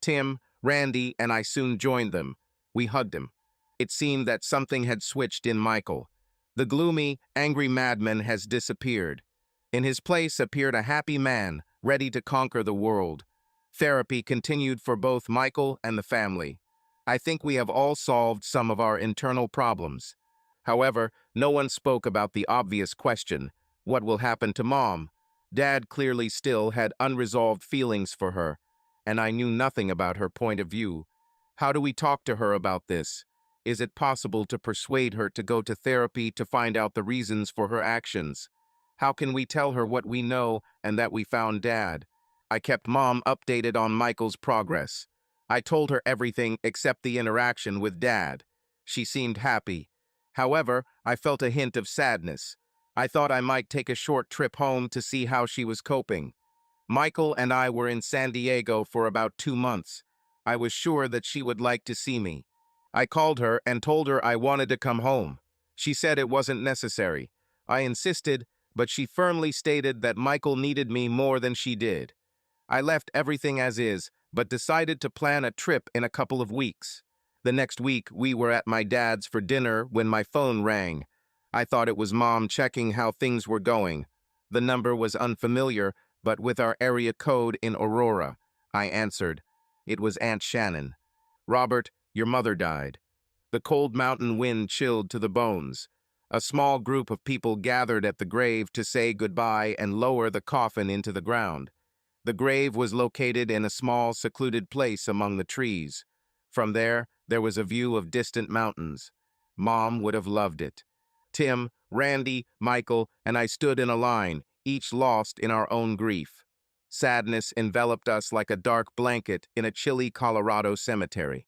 Tim, Randy, and I soon joined them. We hugged him. It seemed that something had switched in Michael. The gloomy, angry madman has disappeared. In his place appeared a happy man, ready to conquer the world. Therapy continued for both Michael and the family. I think we have all solved some of our internal problems. However, no one spoke about the obvious question, what will happen to Mom? Dad clearly still had unresolved feelings for her, and I knew nothing about her point of view. How do we talk to her about this? Is it possible to persuade her to go to therapy to find out the reasons for her actions? How can we tell her what we know and that we found Dad? I kept Mom updated on Michael's progress. I told her everything except the interaction with Dad. She seemed happy. However, I felt a hint of sadness. I thought I might take a short trip home to see how she was coping. Michael and I were in San Diego for about 2 months. I was sure that she would like to see me. I called her and told her I wanted to come home. She said it wasn't necessary. I insisted, but she firmly stated that Michael needed me more than she did. I left everything as is, but decided to plan a trip in a couple of weeks. The next week, we were at my dad's for dinner when my phone rang. I thought it was Mom checking how things were going. The number was unfamiliar, but with our area code in Aurora. I answered. It was Aunt Shannon. "Robert, your mother died." The cold mountain wind chilled to the bones. A small group of people gathered at the grave to say goodbye and lower the coffin into the ground. The grave was located in a small, secluded place among the trees. From there was a view of distant mountains. Mom would have loved it. Tim, Randy, Michael, and I stood in a line, each lost in our own grief. Sadness enveloped us like a dark blanket in a chilly Colorado cemetery.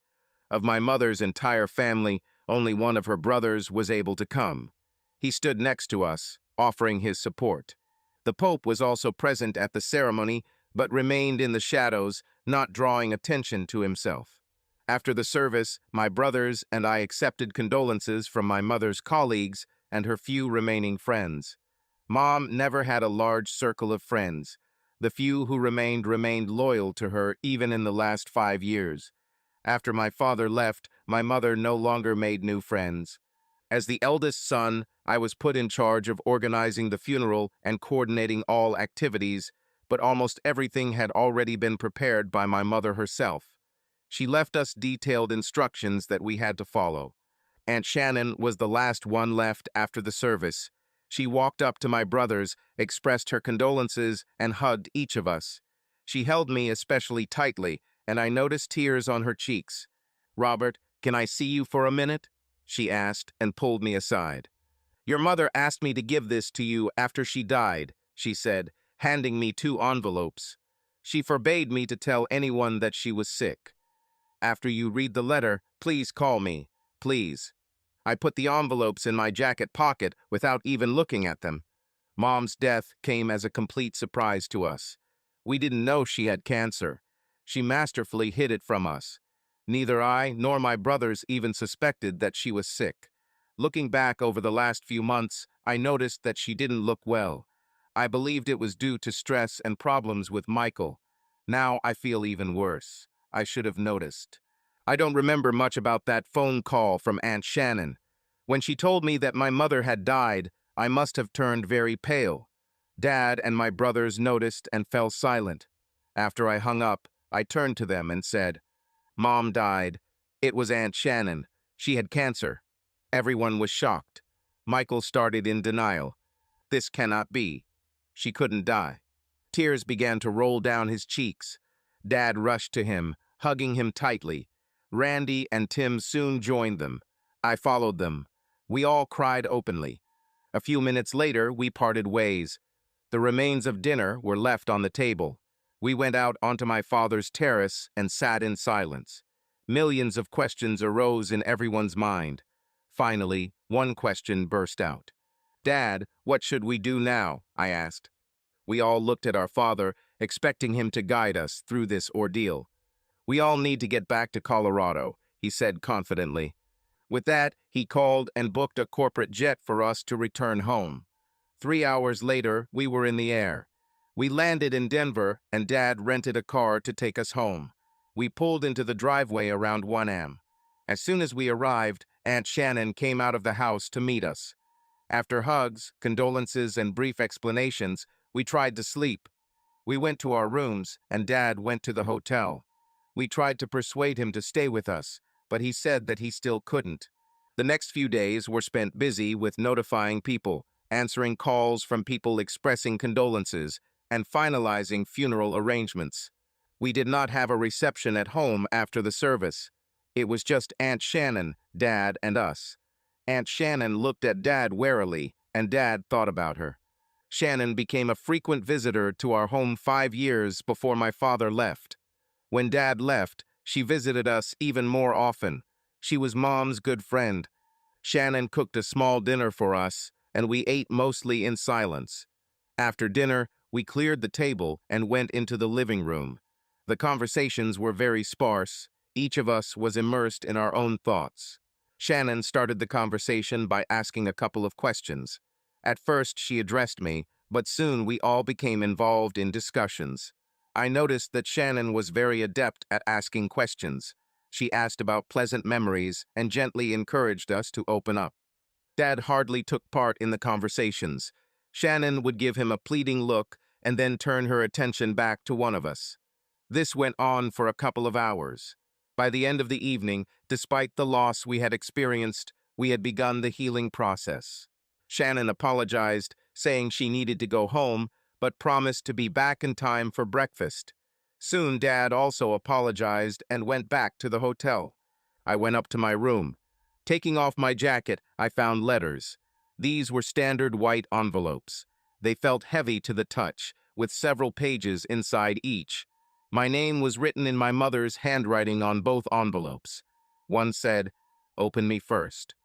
Of my mother's entire family, only one of her brothers was able to come. He stood next to us, offering his support. The Pope was also present at the ceremony, but remained in the shadows, not drawing attention to himself. After the service, my brothers and I accepted condolences from my mother's colleagues and her few remaining friends. Mom never had a large circle of friends. The few who remained loyal to her even in the last 5 years. After my father left, my mother no longer made new friends. As the eldest son, I was put in charge of organizing the funeral and coordinating all activities, but almost everything had already been prepared by my mother herself. She left us detailed instructions that we had to follow. Aunt Shannon was the last one left after the service. She walked up to my brothers, expressed her condolences, and hugged each of us. She held me especially tightly, and I noticed tears on her cheeks. "Robert, can I see you for a minute?" she asked and pulled me aside. "Your mother asked me to give this to you after she died," she said, handing me 2 envelopes. "She forbade me to tell anyone that she was sick. After you read the letter, please call me, please." I put the envelopes in my jacket pocket without even looking at them. Mom's death came as a complete surprise to us. We didn't know she had cancer. She masterfully hid it from us. Neither I nor my brothers even suspected that she was sick. Looking back over the last few months, I noticed that she didn't look well. I believed it was due to stress and problems with Michael. Now I feel even worse. I should have noticed. I don't remember much about that phone call from Aunt Shannon. When she told me that my mother had died, I must have turned very pale. Dad and my brothers noticed and fell silent. After I hung up, I turned to them and said, "Mom died. It was Aunt Shannon. She had cancer." Everyone was shocked. Michael started in denial. "This cannot be. She couldn't die." Tears began to roll down his cheeks. Dad rushed to him, hugging him tightly. Randy and Tim soon joined them. I followed them. We all cried openly. A few minutes later, we parted ways. The remains of dinner were left on the table. We went out onto my father's terrace and sat in silence. Millions of questions arose in everyone's mind. Finally, one question burst out. "Dad, what should we do now?" I asked. We all looked at our father, expecting him to guide us through this ordeal. "We all need to get back to Colorado," he said confidently. With that, he called and booked a corporate jet for us to return home. 3 hours later, we were in the air. We landed in Denver, and Dad rented a car to take us home. We pulled into the driveway around 1 a.m. As soon as we arrived, Aunt Shannon came out of the house to meet us. After hugs, condolences, and brief explanations, we tried to sleep. We went to our rooms, and Dad went to the hotel. We tried to persuade him to stay with us, but he said that he still couldn't. The next few days were spent busy with notifying people, answering calls from people expressing condolences, and finalizing funeral arrangements. We did not have a reception at home after the service. It was just Aunt Shannon, Dad, and us. Aunt Shannon looked at Dad warily, and Dad thought about her. Shannon became a frequent visitor to our home 5 years before my father left. When Dad left, she visited us even more often. She was Mom's good friend. Shannon cooked a small dinner for us, and we ate mostly in silence. After dinner, we cleared the table and went into the living room. The conversations were very sparse. Each of us was immersed in our own thoughts. Shannon started the conversation by asking a couple of questions. At first, she addressed me, but soon we all became involved in discussions. I noticed that Shannon was very adept at asking questions. She asked about pleasant memories and gently encouraged us to open up. Dad hardly took part in the conversations. Shannon would give him a pleading look and then turn her attention back to one of us. This went on for a couple of hours. By the end of the evening, despite the loss we had experienced, we had begun the healing process. Shannon apologized, saying she needed to go home, but promised to be back in time for breakfast. Soon, Dad also apologized and went back to the hotel. I went up to my room. Taking off my jacket, I found letters. These were standard white envelopes. They felt heavy to the touch, with several pages inside each. My name was written in my mother's handwriting on both envelopes. One said, "Open me first."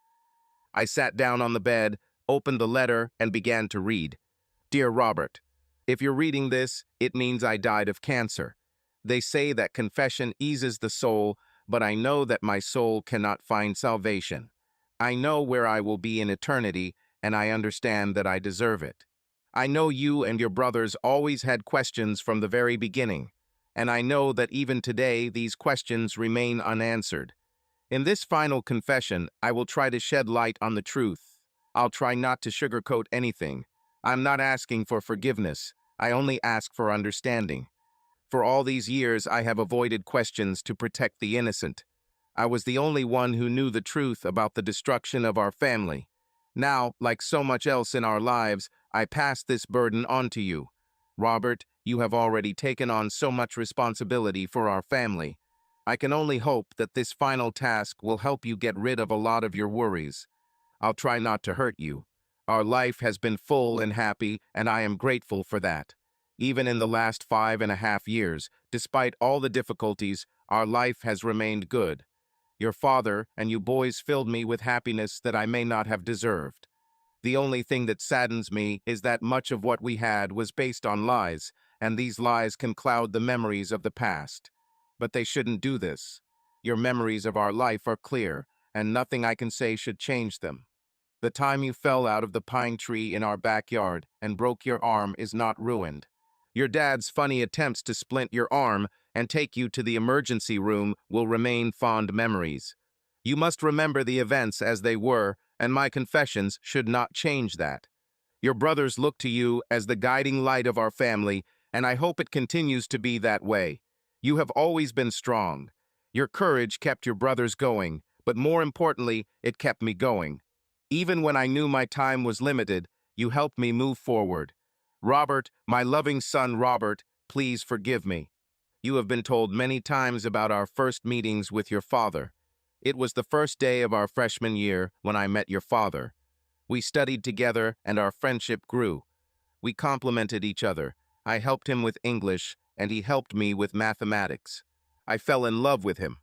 I sat down on the bed, opened the letter, and began to read. "Dear Robert, If you're reading this, it means I died of cancer. They say that confession eases the soul, but I know that my soul cannot find salvation. I know where I will be in eternity, and I understand that I deserve it. I know you and your brothers always had questions from the very beginning, and I know that even today these questions remain unanswered. In this final confession, I will try to shed light on the truth. I'll try not to sugarcoat anything. I'm not asking for forgiveness. I only ask for understanding. For all these years, I have avoided questions to protect the innocent. I was the only one who knew the truth about the destruction of our family. Now, like so much else in our lives, I pass this burden on to you. Robert, you have already taken on so much responsibility for our family. I can only hope that this final task will help you get rid of a lot of your worries. I'll try not to hurt you. Our life has been full and happy, and I am grateful for that. Even in the last 5.5 years, despite all the difficulties, our life has remained good. Your father and you boys filled me with happiness that I may not have deserved. The only thing that saddens me is that much of what we had was based on lies, and these lies can cloud the memories of the past. But they shouldn't do this. Your memories of our life are clear, and nothing I can say should change them. The time you fell out of the pine tree in our backyard and broke your arm is not ruined. Your dad's funny attempts to splint your arm and take you to the emergency room will remain fond memories. You must remember the events as they were, and my confessions should not change that. Your brothers look to you as the guiding light of our family, and I hope it continues to be that way. You have always been strong. Your courage kept your brothers going, but more importantly, it kept me going. Even when I knew my time was limited, you helped me move forward. Robert, my loving son Robert, please forgive me. You have been told many times about our first meetings with your father. It was the first day of our freshman year when I met your father. We studied together and our friendship grew. We complimented each other. I helped him with English and he helped me with mathematics. I fell in love with him.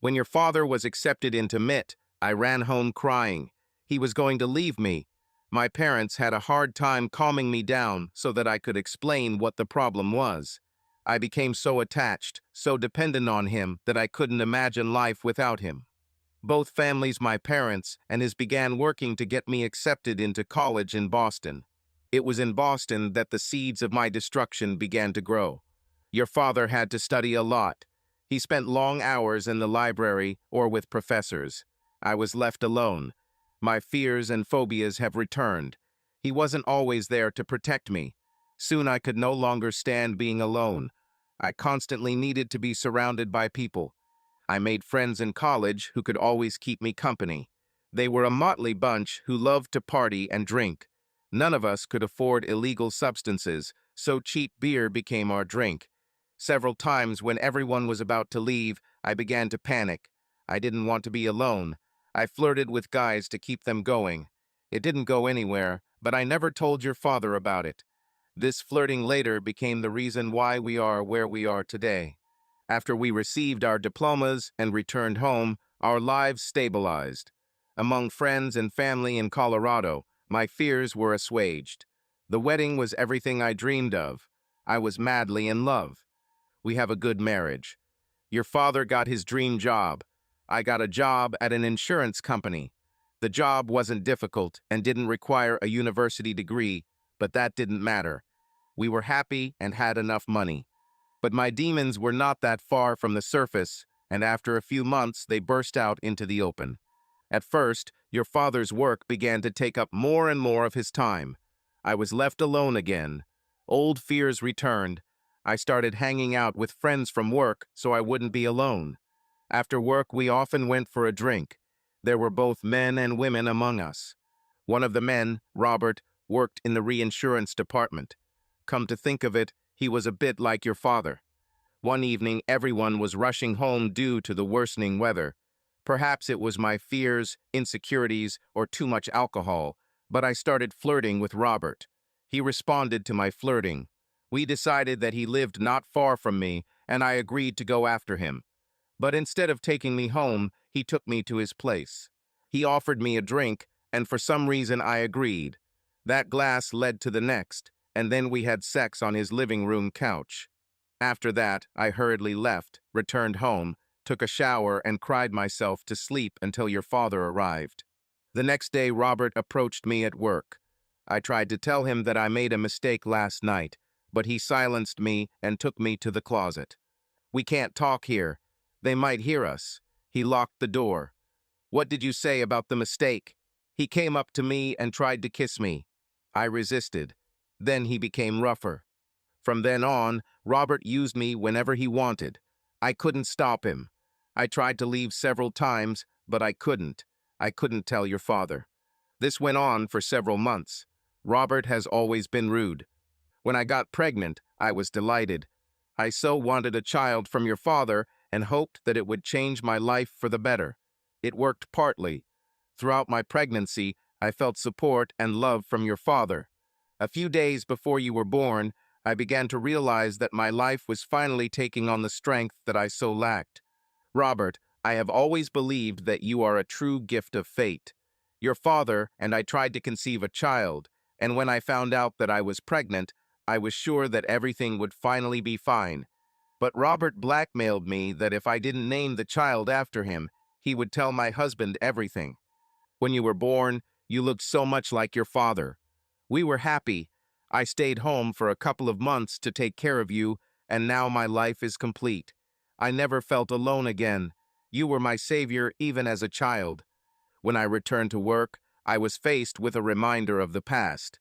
When your father was accepted into MIT, I ran home crying. He was going to leave me. My parents had a hard time calming me down so that I could explain what the problem was. I became so attached, so dependent on him that I couldn't imagine life without him. Both families, my parents, and his began working to get me accepted into college in Boston. It was in Boston that the seeds of my destruction began to grow. Your father had to study a lot. He spent long hours in the library or with professors. I was left alone. My fears and phobias have returned. He wasn't always there to protect me. Soon I could no longer stand being alone. I constantly needed to be surrounded by people. I made friends in college who could always keep me company. They were a motley bunch who loved to party and drink. None of us could afford illegal substances, so cheap beer became our drink. Several times when everyone was about to leave, I began to panic. I didn't want to be alone. I flirted with guys to keep them going. It didn't go anywhere, but I never told your father about it. This flirting later became the reason why we are where we are today. After we received our diplomas and returned home, our lives stabilized. Among friends and family in Colorado, my fears were assuaged. The wedding was everything I dreamed of. I was madly in love. We have a good marriage. Your father got his dream job. I got a job at an insurance company. The job wasn't difficult and didn't require a university degree, but that didn't matter. We were happy and had enough money. But my demons were not that far from the surface, and after a few months they burst out into the open. At first, your father's work began to take up more and more of his time. I was left alone again. Old fears returned. I started hanging out with friends from work so I wouldn't be alone. After work, we often went for a drink. There were both men and women among us. One of the men, Robert, worked in the reinsurance department. Come to think of it, he was a bit like your father. One evening, everyone was rushing home due to the worsening weather. Perhaps it was my fears, insecurities, or too much alcohol, but I started flirting with Robert. He responded to my flirting. We decided that he lived not far from me, and I agreed to go after him. But instead of taking me home, he took me to his place. He offered me a drink, and for some reason I agreed. That glass led to the next, and then we had sex on his living room couch. After that, I hurriedly left, returned home, took a shower, and cried myself to sleep until your father arrived. The next day, Robert approached me at work. I tried to tell him that I made a mistake last night, but he silenced me and took me to the closet. "We can't talk here. They might hear us." He locked the door. "What did you say about the mistake?" He came up to me and tried to kiss me. I resisted. Then he became rougher. From then on, Robert used me whenever he wanted. I couldn't stop him. I tried to leave several times, but I couldn't. I couldn't tell your father. This went on for several months. Robert has always been rude. When I got pregnant, I was delighted. I so wanted a child from your father and hoped that it would change my life for the better. It worked partly. Throughout my pregnancy, I felt support and love from your father. A few days before you were born, I began to realize that my life was finally taking on the strength that I so lacked. Robert, I have always believed that you are a true gift of fate. Your father and I tried to conceive a child, and when I found out that I was pregnant, I was sure that everything would finally be fine. But Robert blackmailed me that if I didn't name the child after him, he would tell my husband everything. When you were born, you looked so much like your father. We were happy. I stayed home for a couple of months to take care of you, and now my life is complete. I never felt alone again. You were my savior even as a child. When I returned to work, I was faced with a reminder of the past.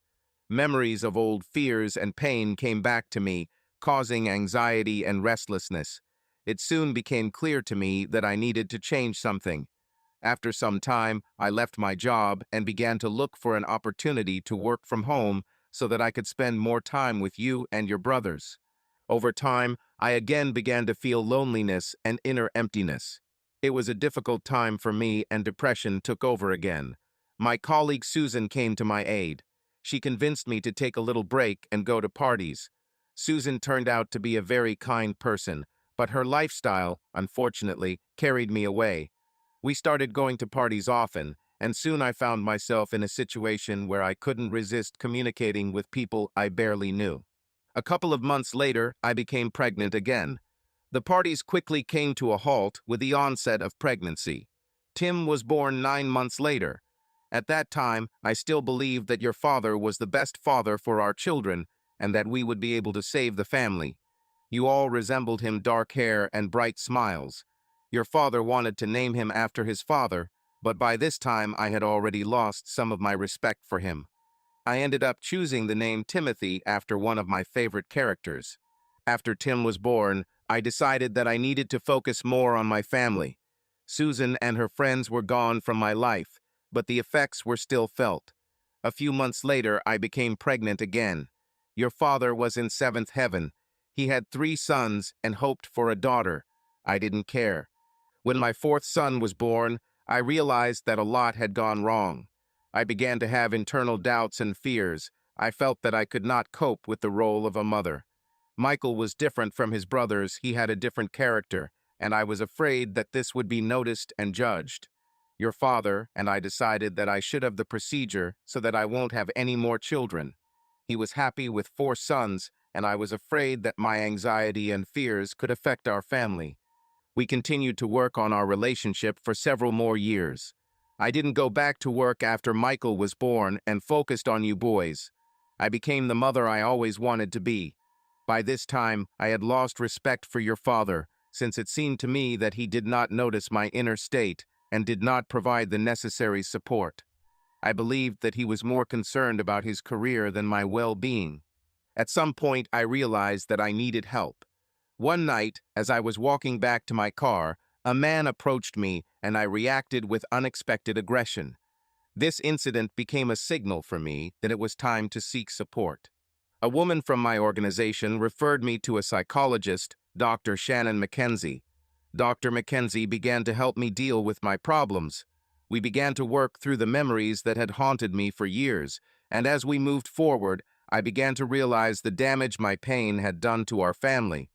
Memories of old fears and pain came back to me, causing anxiety and restlessness. It soon became clear to me that I needed to change something. After some time, I left my job and began to look for an opportunity to work from home so that I could spend more time with you and your brothers. Over time, I again began to feel loneliness and inner emptiness. It was a difficult time for me and depression took over again. My colleague Susan came to my aid. She convinced me to take a little break and go to parties. Susan turned out to be a very kind person, but her lifestyle, unfortunately, carried me away. We started going to parties often, and soon I found myself in a situation where I couldn't resist communicating with people I barely knew. A couple of months later, I became pregnant again. The parties quickly came to a halt with the onset of pregnancy. Tim was born 9 months later. At that time, I still believed that your father was the best father for our children and that we would be able to save the family. You all resembled him, dark hair and bright smiles. Your father wanted to name him after his father, but by this time I had already lost some of my respect for him. I ended up choosing the name Timothy after one of my favorite characters. After Tim was born, I decided that I needed to focus more on my family. Susan and her friends were gone from my life, but the effects were still felt. A few months later, I became pregnant again. Your father was in seventh heaven. He had 3 sons and hoped for a daughter. I didn't care. When my fourth son was born, I realized that a lot had gone wrong. I began to have internal doubts and fears. I felt that I could not cope with the role of a mother. Michael was different from his brothers. He had a different character, and I was afraid that this would be noticed and judged. Your father and I decided that I should have the procedure so that I won't have any more children. He was happy with 4 sons, and I was afraid that my anxiety and fears could affect our family. We continued to work on our relationship for several more years. I didn't go back to work after Michael was born and focused on you boys. I became the mother I always wanted to be. By this time, I had lost respect for your father, since it seemed to me that he did not notice my inner state and did not provide the necessary support. I believed that he was more concerned about his career than my well-being. At some point, I realized that I needed help. One night, as I was walking back to my car, a man approached me and I reacted with unexpected aggression. This incident became a signal for me that it was time to seek support. A woman from my organization referred me to a psychologist, Dr. Shannon Mackenzie. Dr. Mackenzie began to help me deal with my problems. We began to work through the memories that had haunted me for years, and as we moved forward, I began to realize the damage my pain had done to our family.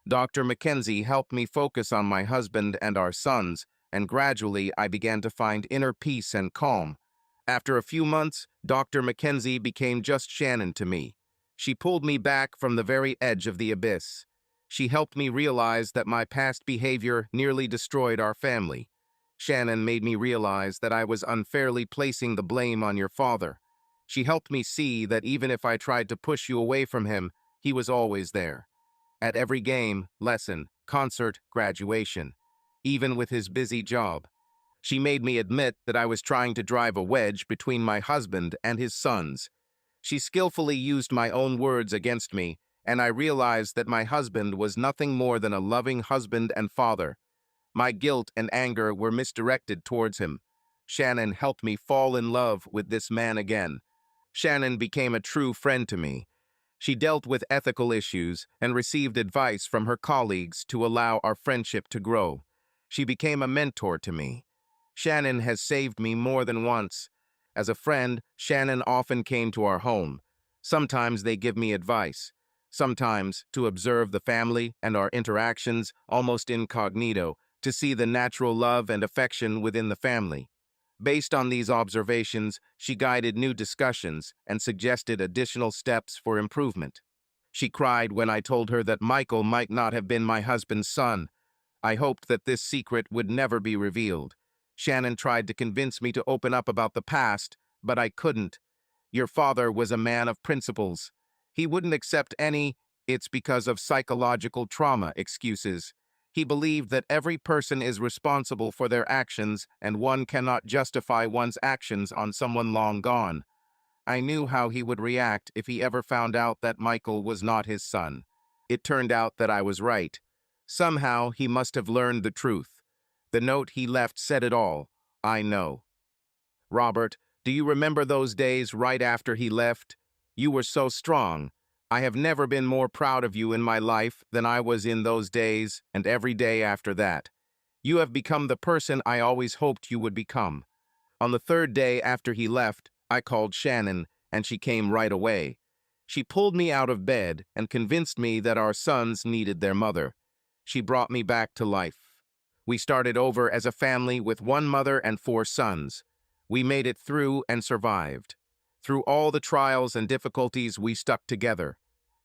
Dr. Mackenzie helped me focus on my husband and our sons, and gradually I began to find inner peace and calm. After a few months, Dr. Mackenzie became just Shannon to me. She pulled me back from the very edge of the abyss. She helped me realize that my past behavior nearly destroyed our family. Shannon made me realize that I was unfairly placing the blame on your father. She helped me see that even if I tried to push you away from him, he was always there. At every game, lesson, concert, graduation. Even with his busy job. She made me admit that I was trying to drive a wedge between my husband and his sons. She skillfully used my own words against me, and I realized that my husband was nothing more than a loving husband and father. My guilt and anger were misdirected towards him. Shannon helped me fall in love with this man again. Shannon became a true friend to me. She dealt with ethical issues and received advice from her colleagues to allow our friendship to grow. She became a mentor to me. Shannon has saved me more than once. As a friend, Shannon often came to our home. Sometimes they give me advice. Sometimes to observe the family and our interactions almost incognito, to see the natural love and affection within the family. Based on these observations, she guided new discussions and suggested additional steps for improvement. She cried when I told her that Michael might not have been my husband's son. I hoped that this secret would never be revealed. Shannon tried to convince me to open up about the past, but I couldn't. Your father was a man of principles. He wouldn't accept any "it's because of psychological trauma" excuses. He believed that every person is responsible for their actions and one cannot justify one's actions on someone long gone. I knew how he would react if he ever found out that Michael was not his son. It turned out that I was right. Somehow he must have learned the truth. The note he left said it all. I know. Robert, do you remember those days right after he left? You were so strong. I have never been more proud of you in my life than I was in those days and every day after that. You have become the person I always hoped you would become. On the third day after he left, I called Shannon, and she came right away. She pulled me out of bed and convinced me that our sons needed their mother. She brought me back to life. We started over as a family with one mother and 4 sons. We made it through and survived. Through all the trials and difficulties, we stuck together.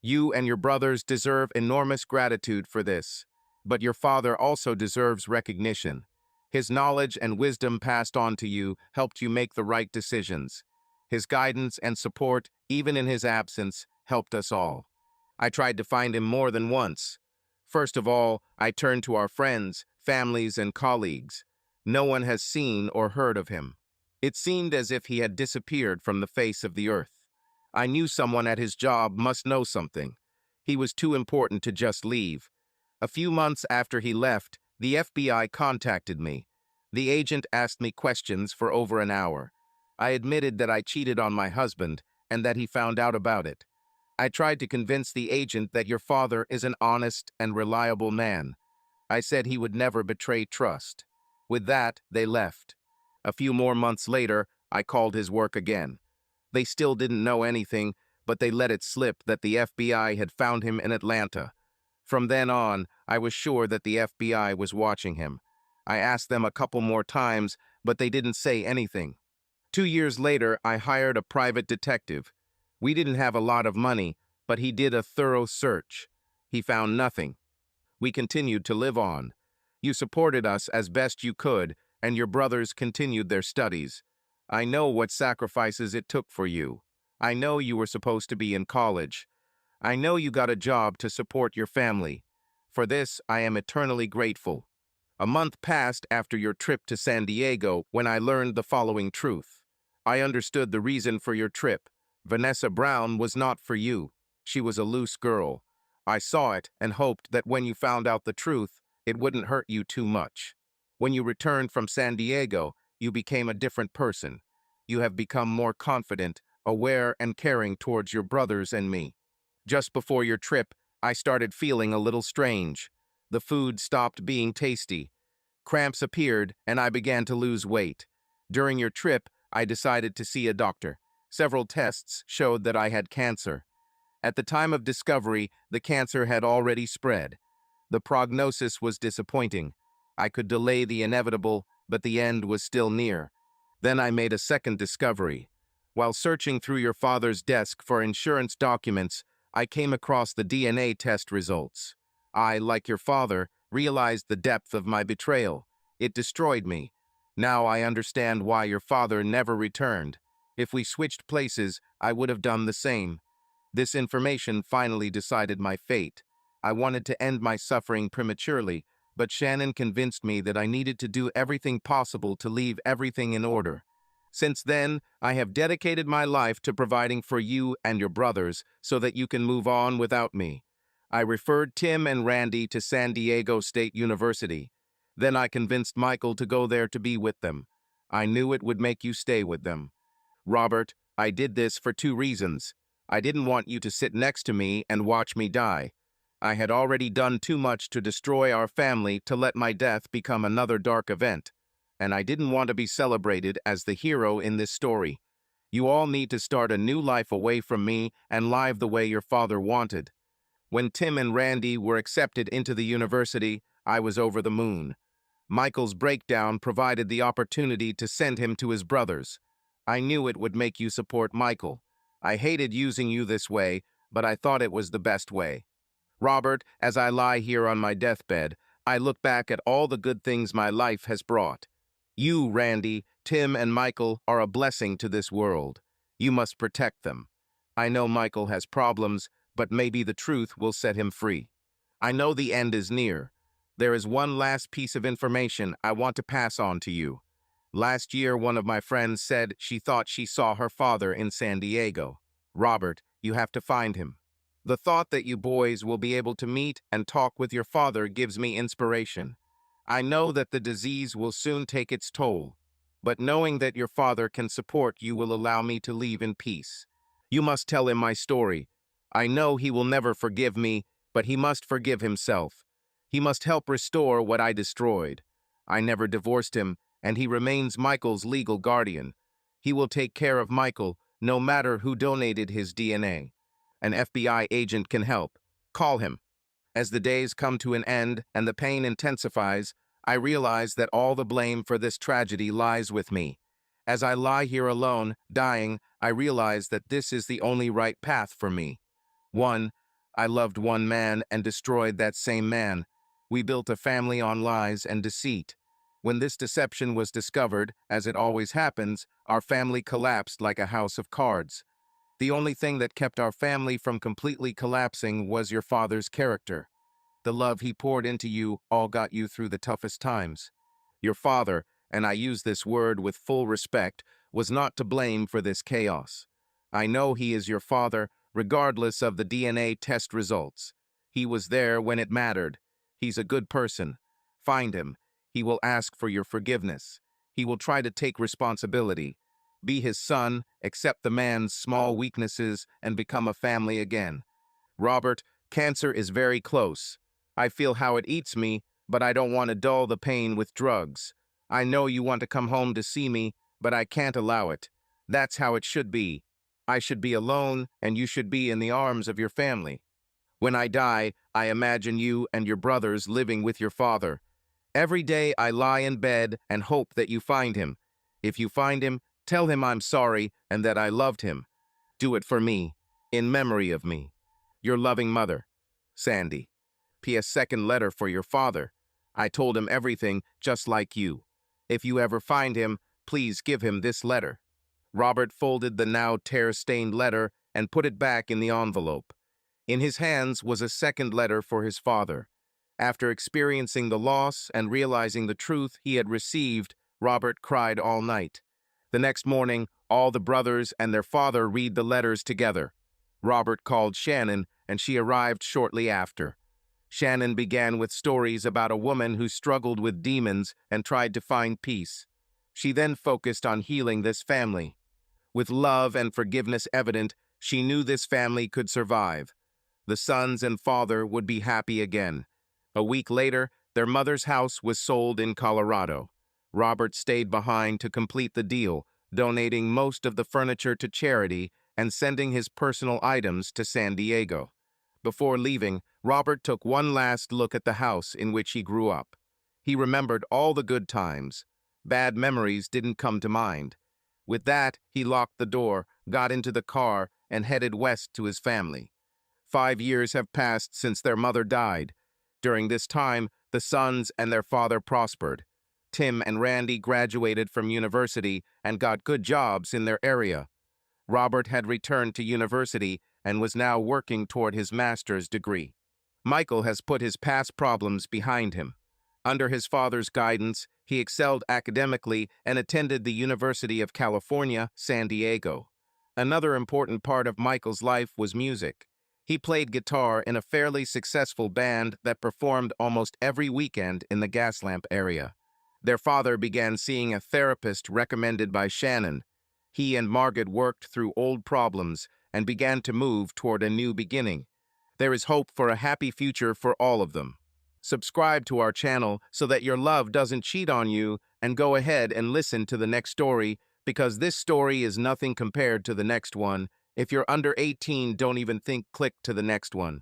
You and your brothers deserve enormous gratitude for this. But your father also deserves recognition. His knowledge and wisdom passed on to you helped you make the right decisions. His guidance and support, even in his absence, helped us all. I tried to find him more than once. First of all, I turned to our friends, families, and colleagues. No one has seen or heard of him. It seemed as if he had disappeared from the face of the earth. I knew someone at his job must know something. He was too important to just leave. A few months after he left, the FBI contacted me. The agent asked me questions for over an hour. I admitted that I cheated on my husband and that he found out about it. I tried to convince the agent that your father is an honest and reliable man. I said he would never betray trust. With that, they left. A few more months later, I called his work again. They still didn't know anything, but they let it slip that the FBI had found him in Atlanta. From then on, I was sure that the FBI was watching him. I asked them a couple more times, but they didn't say anything. 2 years later, I hired a private detective. We didn't have a lot of money, but he did a thorough search. He found nothing. We continued to live on. You supported us as best you could, and your brothers continued their studies. I know what sacrifices it took for you. I know you were supposed to be in college. I know you got a job to support your family. For this, I am eternally grateful. A month passed after your trip to San Diego when I learned the following truth. I understood the reason for your trip. Vanessa Brown was not for you. She was a loose girl. I saw it and hoped that when you found out the truth, it wouldn't hurt you too much. When you returned from San Diego, you became a different person. You have become more confident, aware, and caring towards your brothers and me. Just before your trip, I started feeling a little strange. The food stopped being tasty. Cramps appeared, and I began to lose weight. During your trip, I decided to see a doctor. Several tests showed that I had cancer. At the time of discovery, the cancer had already spread. The prognosis was disappointing. I could delay the inevitable, but the end was still near. Then I made a second discovery. While searching through your father's desk for insurance documents, I came across the DNA test results. I, like your father, realized the depth of my betrayal. It destroyed me. Now I understand why your father never returned. If we switched places, I would have done the same. This information finally decided my fate. I wanted to end my suffering prematurely, but Shannon convinced me that I needed to do everything possible to leave everything in order. Since then, I have dedicated my life to providing for you and your brothers so that you can move on without me. I referred Tim and Randy to San Diego State University. Then I convinced Michael to go there to be with them. I knew it would make you stay with them. Robert, I did this for two reasons. I didn't want you to sit next to me and watch me die. I had already done too much to destroy our family to let my death become another dark event. And I didn't want to be celebrated as the hero in this story. You all need to start a new life away from me and live the way your father wanted. When Tim and Randy were accepted into the university, I was over the moon. Michael's breakdown provided the opportunity to send him to his brothers. I knew it would make you support Michael. I hated using you this way, but I thought it was the best way. Robert, as I lie here on my deathbed, I look back at all the good things my life has brought. You, Randy, Tim, and Michael are a blessing to this world. You must protect them. I know Michael has problems, but maybe the truth will set him free. I know the end is near. There is one last piece of information I want to pass on to you. Last year, one of my friends said she thought she saw her father in San Diego. Robert, you have to find him. The thought that you boys will be able to meet and talk with your father gives me inspiration. I know that the disease will soon take its toll, but knowing that your father can support you will allow me to leave in peace. You must tell him my story. I know he will never forgive me, but he must forgive himself. He must help restore what I destroyed. I never divorced him, and he remains Michael's legal guardian. He will take care of Michael, no matter who donated his DNA. An FBI agent can help. Call him. As the days come to an end and the pain intensifies, I realize that all the blame for this tragedy lies with me. As I lie here alone, dying, I realize that this is the only right path for me. 1. I loved one man and destroyed that same man. We built a family on lies and deceit. When this deception was discovered, as it always happens, our family collapsed like a house of cards. The only thing that kept our family from completely collapsing was your father's character. The love he poured into you all got you through the toughest times. Your father, and I use this word with full respect, was not to blame for this chaos. I know he is your father, regardless of the DNA test results. He was there when it mattered. He's a good person. Find him. He will ask for your forgiveness. He will try to take responsibility. Be his son, accept the man's small weaknesses, and become a family again. Robert, cancer is very close. I feel how it eats me, but I don't want to dull the pain with drugs. I know you want to come home to see me, but I can't allow it. That's how it should be. I should be alone, and you should be in the arms of your family. When I die, I imagine you and your brothers living with your father. Every day I lie in bed and hope that you find him. If you find him, tell him I'm sorry and that I loved him. Do it for me, in memory of me. Your loving mother, Sandy. P.S. Second letter for your father. I told him everything just like you. If you ever find him, please give him this letter. Robert folded the now tear-stained letter and put it back in the envelope. In his hands was a second letter for his father. After experiencing the loss and realizing the truth he had received, Robert cried all night. The next morning, all the brothers and their father read the letters together. Robert called Shannon, and she arrived shortly after. Shannon began with stories about a woman who struggled with demons and tried to find peace. She then focused on healing this family. With love and forgiveness evident, she knew this family could survive. The sons and father would be happy again. A week later, their mother's house was sold in Colorado. Robert stayed behind to complete the deal, donating most of the furniture to charity and sending his personal items to San Diego. Before leaving, Robert took one last look at the house in which he grew up. He remembered all the good times. Bad memories didn't come to mind. With that, he locked the door, got into the car, and headed west to his family. 5 years have passed since their mother died. During this time, the sons and their father prospered. Tim and Randy graduated from university and got good jobs in their area. Robert had returned to university and was now working toward his master's degree. Michael has put his past problems behind him. Under his father's guidance, he excelled academically and attended the University of California, San Diego. Another important part of Michael's life was music. He played guitar in a fairly successful band that performed almost every weekend in the Gaslamp area. Their father began seeing a therapist recommended by Shannon. He and Margaret worked through old problems and began to move toward a new beginning. There is hope for a happy future for all of them. Subscribe to our channel so that your love doesn't cheat on you, and go ahead and listen to the next story, because this story is nothing compared to the next one. If you're under 18, don't even click to the next one.